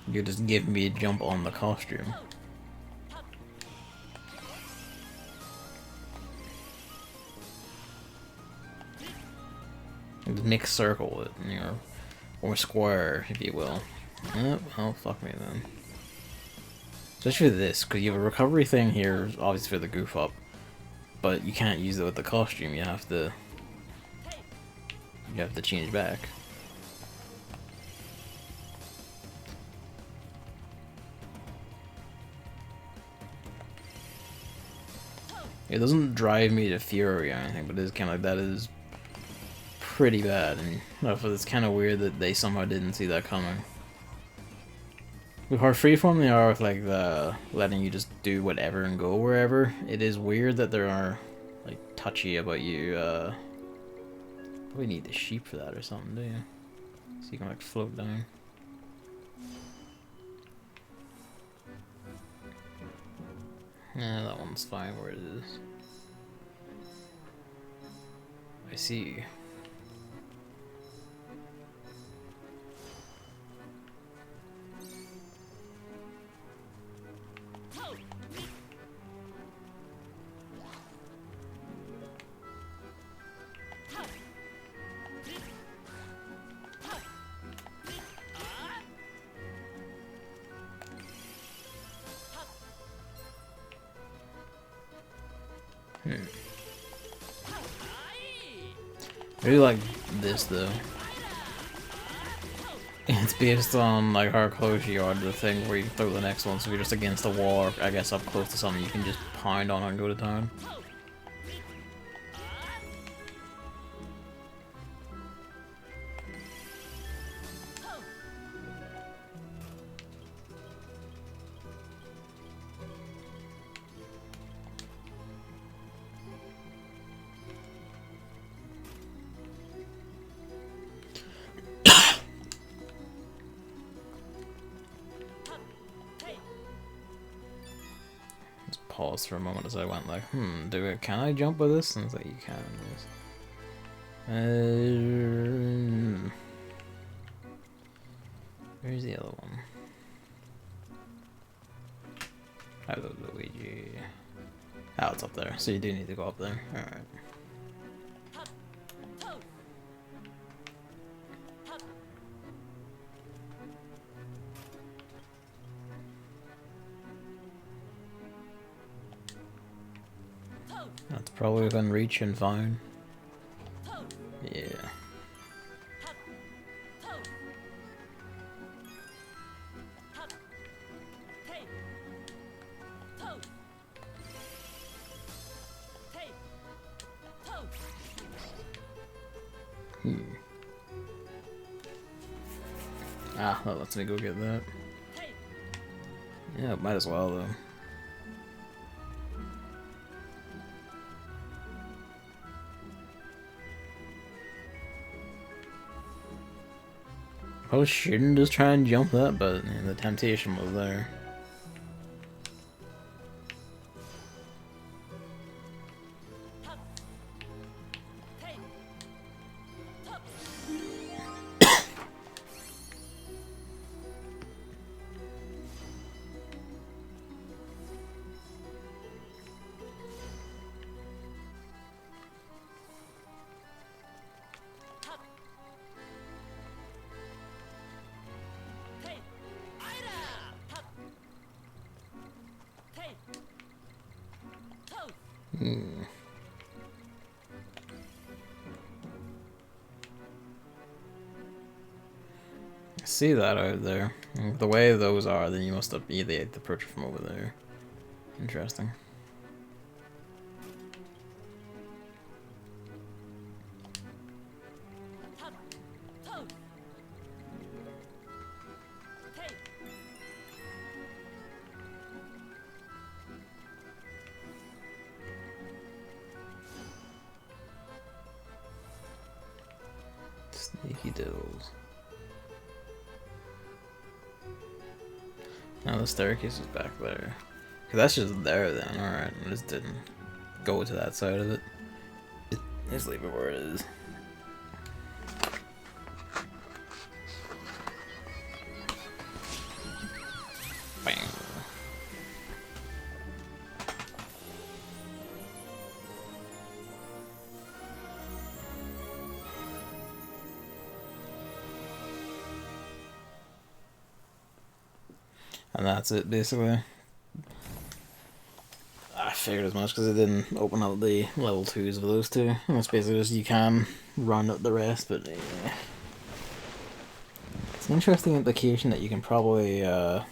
You just give me a jump on the costume. Mix circle it, you know, or square, if you will. Oh, well, fuck me then. Especially this, because you have a recovery thing here, obviously for the goof up, but you can't use it with the costume. You have to change back. It doesn't drive me to fury or anything, but it is kind of like that is pretty bad, and it's kind of weird that they somehow didn't see that coming. With how freeform they are with like the letting you just do whatever and go wherever, it is weird that they are like touchy about you. Probably need the sheep for that or something, do you? So you can like float down. Yeah, that one's fine where it is. I see. I really like this though. It's based on like how close you are to the thing where you can throw the next one, so if you're just against the wall or I guess up close to something, you can just pound on it and go to town. Pause for a moment as I went like, can I jump with this? And it's like, you can. Where's the other one? Hello, Luigi. Oh, it's up there. So you do need to go up there. Alright. That's probably within reach and fine. Yeah. Ah, that lets me go get that. Yeah, might as well though. Probably shouldn't just try and jump that, but the temptation was there. See that out there. The way those are, then you must have either approach it from over there. Interesting. Sneaky diddles. Now the staircase is back there. Cause that's just there then, alright. I just didn't go to that side of it. Just leave it where it is. Bang. And that's it, basically. I figured as much because it didn't open up the level 2s of those two. And it's basically just you can run up the rest, but yeah. It's an interesting implication that you can probably, like,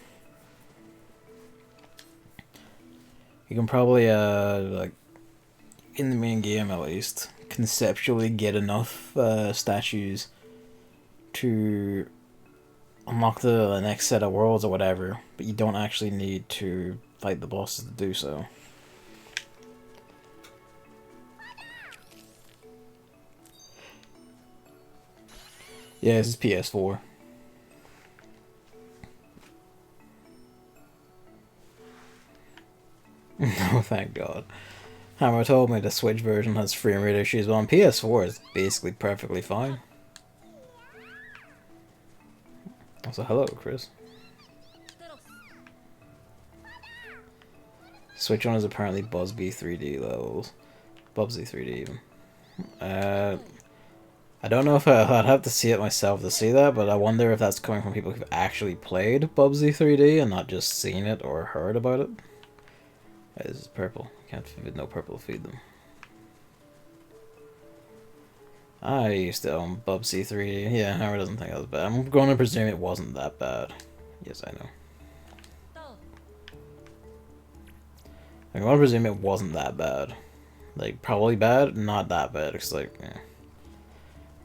in the main game at least, conceptually get enough statues to unlock the next set of worlds or whatever, but you don't actually need to fight the bosses to do so. Yeah, this is PS4. No, thank God. Hammer told me the Switch version has frame rate issues, but on PS4 it's basically perfectly fine. Also, hello, Chris. Switch on is apparently Busby 3D levels. Bubsy 3D even. I don't know if I'd have to see it myself to see that, but I wonder if that's coming from people who've actually played Bubsy 3D and not just seen it or heard about it. This is purple. Can't feed no purple to feed them. I used to own Bubsy 3D. Yeah, Hammer doesn't think it was bad. I'm going to presume it wasn't that bad. Yes, I know. I'm going to presume it wasn't that bad. Like, probably bad, not that bad. It's like, eh.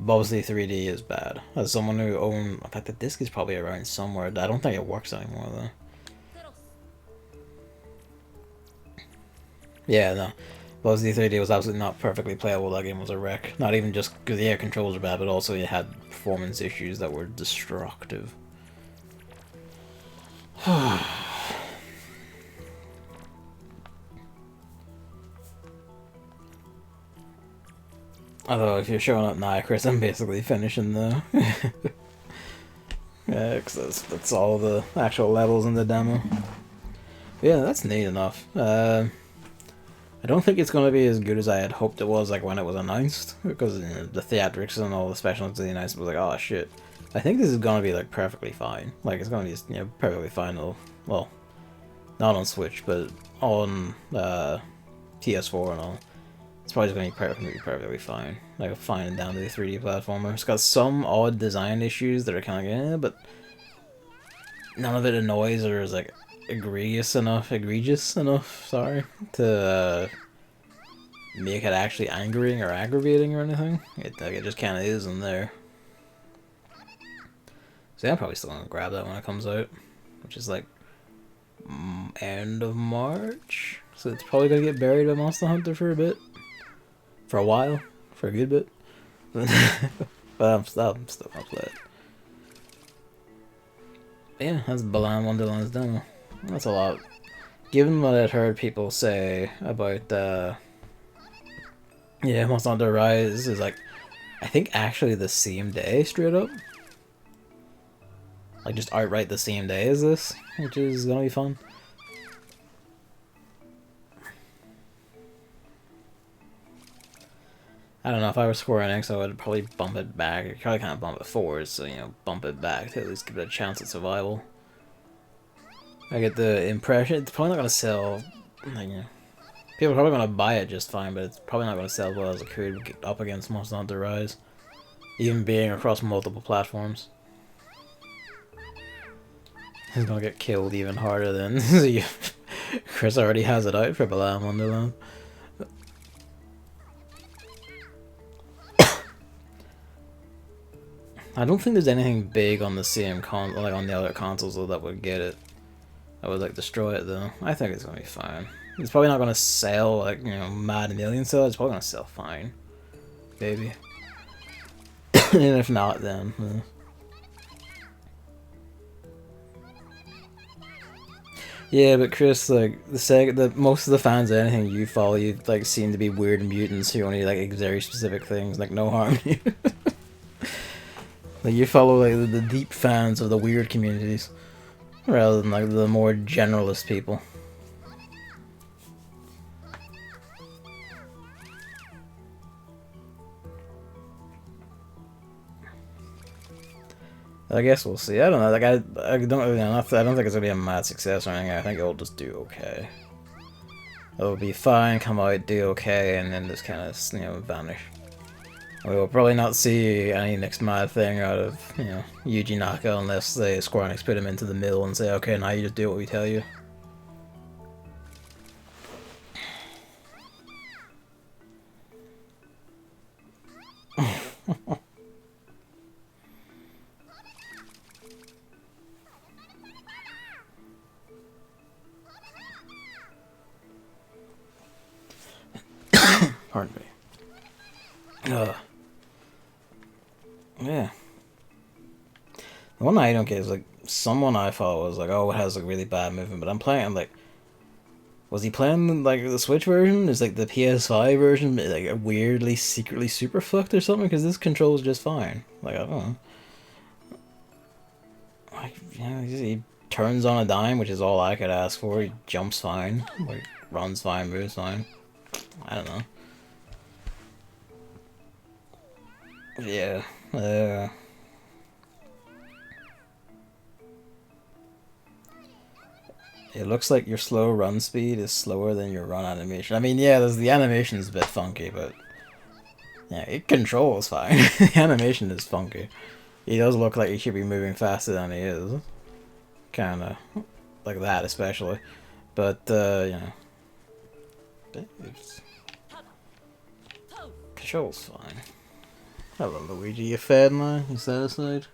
Bubsy 3D is bad. As someone who owned... In fact, the disc is probably around somewhere. I don't think it works anymore, though. Yeah, no. Bubsy 3D was absolutely not perfectly playable. That game was a wreck. Not even just because the controls are bad, but also it had performance issues that were destructive. Although, if you're showing up now, Chris, I'm basically finishing the... yeah, because that's all the actual levels in the demo. Yeah, that's neat enough. I don't think it's going to be as good as I had hoped it was, like, when it was announced. Because the theatrics and all the specials of the announcement was like, oh, shit. I think this is going to be, like, perfectly fine. Like, it's going to be, perfectly fine. Well, not on Switch, but on PS4 and all. It's probably just going to be perfectly fine. Like, fine and down to the 3D platformer. It's got some odd design issues that are kind of like, but none of it annoys or is, like, egregious enough, sorry, to make it actually angering or aggravating or anything. It just kind of is in there. So yeah, I'm probably still going to grab that when it comes out, which is like end of March. So it's probably going to get buried by Monster Hunter for a bit. For a while. For a good bit. But I'm still going to play it. Yeah, that's Balan Wonderland's demo. That's a lot. Given what I'd heard people say about, yeah, Monster Hunter Rise is like, I think actually the same day, straight up. Like, just outright the same day as this, which is gonna be fun. I don't know, if I were Square Enix, I would probably bump it back. You probably can't bump it forward, so, you know, bump it back to at least give it a chance at survival. I get the impression it's probably not gonna sell, like, you know, people are probably gonna buy it just fine, but it's probably not gonna sell well as it could up against Monster Hunter Rise, even being across multiple platforms. He's gonna get killed even harder than Chris already has it out for Balan Wonderland. I don't think there's anything big on the same like on the other consoles though that would get it. I would like destroy it though. I think it's gonna be fine. It's probably not gonna sell like, you know, mad million sales. It's probably gonna sell fine, maybe. And if not, then. Yeah, but Chris, like the most of the fans of anything you follow, you like seem to be weird mutants who only like very specific things, like no harm. Like you follow like the deep fans of the weird communities, rather than like the more generalist people. I guess we'll see. I don't know. Like I don't really know. I don't think it's gonna be a mad success or anything. I think it'll just do okay. It'll be fine, come out, do okay, and then just kind of, you know, vanish. We will probably not see any next mad thing out of, you know, Yuji Naka unless they Square Enix put him into the mill and say, okay, now you just do what we tell you. Pardon me. Yeah. The one I don't get is like someone I thought was like, oh, it has like really bad movement, but I'm like, was he playing like the Switch version? Is like the PS5 version like weirdly secretly super fucked or something? Because this controls just fine. Like I don't know. Like, you know, he turns on a dime, which is all I could ask for. He jumps fine, like runs fine, moves fine. I don't know. Yeah. It looks like your slow run speed is slower than your run animation. I mean, yeah, the animation's a bit funky, but yeah, it controls fine. The animation is funky. He does look like he should be moving faster than he is. Kinda. Like that, especially. But, you know. Controls fine. Hello, Luigi. You fed now? You satisfied?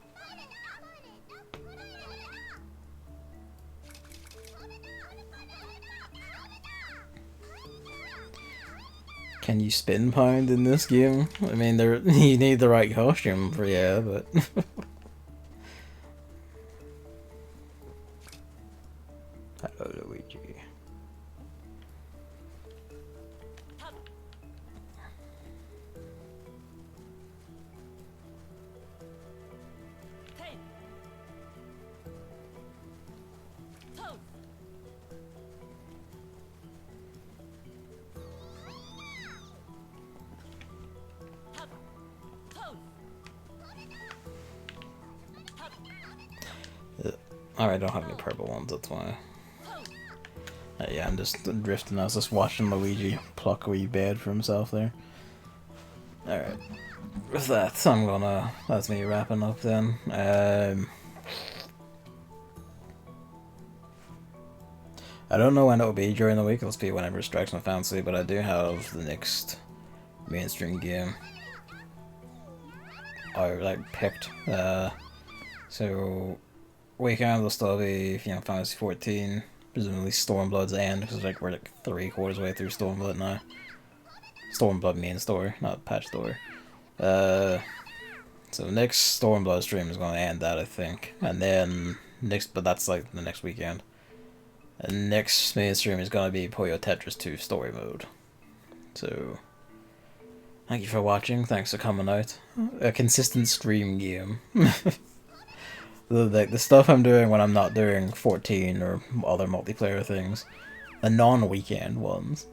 Can you spin pound in this game? I mean, you need the right costume for, yeah, but... Hello, Luigi. Alright, I don't have any purple ones, that's why. Yeah, I'm just drifting. I was just watching Luigi pluck a wee bed for himself there. Alright. With that, that's me wrapping up then. I don't know when it'll be during the week, it'll be whenever it strikes my fancy, but I do have the next mainstream game I like picked. So weekend will still be, you know, Fantasy 14, presumably Stormblood's end, because like we're like 3/4 way through Stormblood now. Stormblood main story, not patch story. So next Stormblood stream is going to end that, I think, and then but that's like the next weekend. And next main stream is gonna be Puyo Tetris 2 story mode. So, thank you for watching. Thanks for coming out. A consistent stream game. The stuff I'm doing when I'm not doing 14 or other multiplayer things. The non-weekend ones.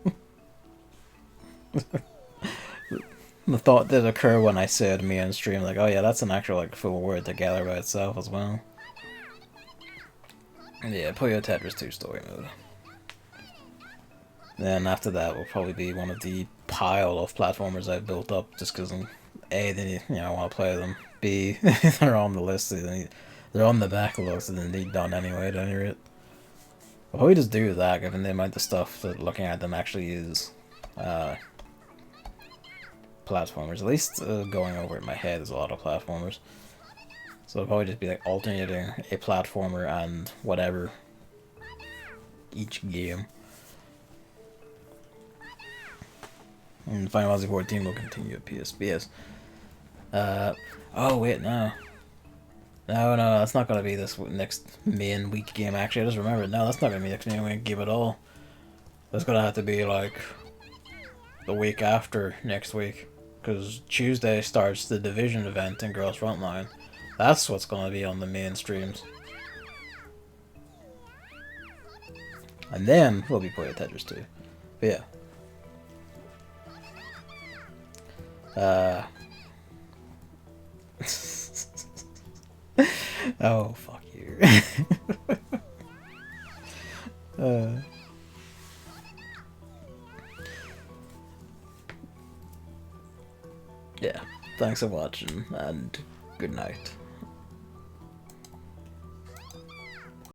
The thought did occur when I said me on stream, like, oh yeah, that's an actual like full word together by itself as well. Yeah, Puyo Tetris 2 story mode. Then after that will probably be one of the pile of platformers I've built up just because A, they I want to play them. B, they're on the list, so they're on the backlog, so they need done anyway at any rate. I'll probably just do that given the amount of stuff that looking at them actually is platformers. At least going over in my head is a lot of platformers. So it'll probably just be like alternating a platformer and whatever each game. And Final Fantasy 14 will continue at PSPS. Oh wait, no. No, that's not gonna be this next main week game, actually. I just remembered, no, that's not gonna be next main week game at all. That's gonna have to be, like, the week after next week. Because Tuesday starts the Division event in Girls Frontline. That's what's gonna be on the main streams. And then we'll be playing Tetris 2. But yeah. Oh, fuck you. Yeah, thanks for watching, and good night.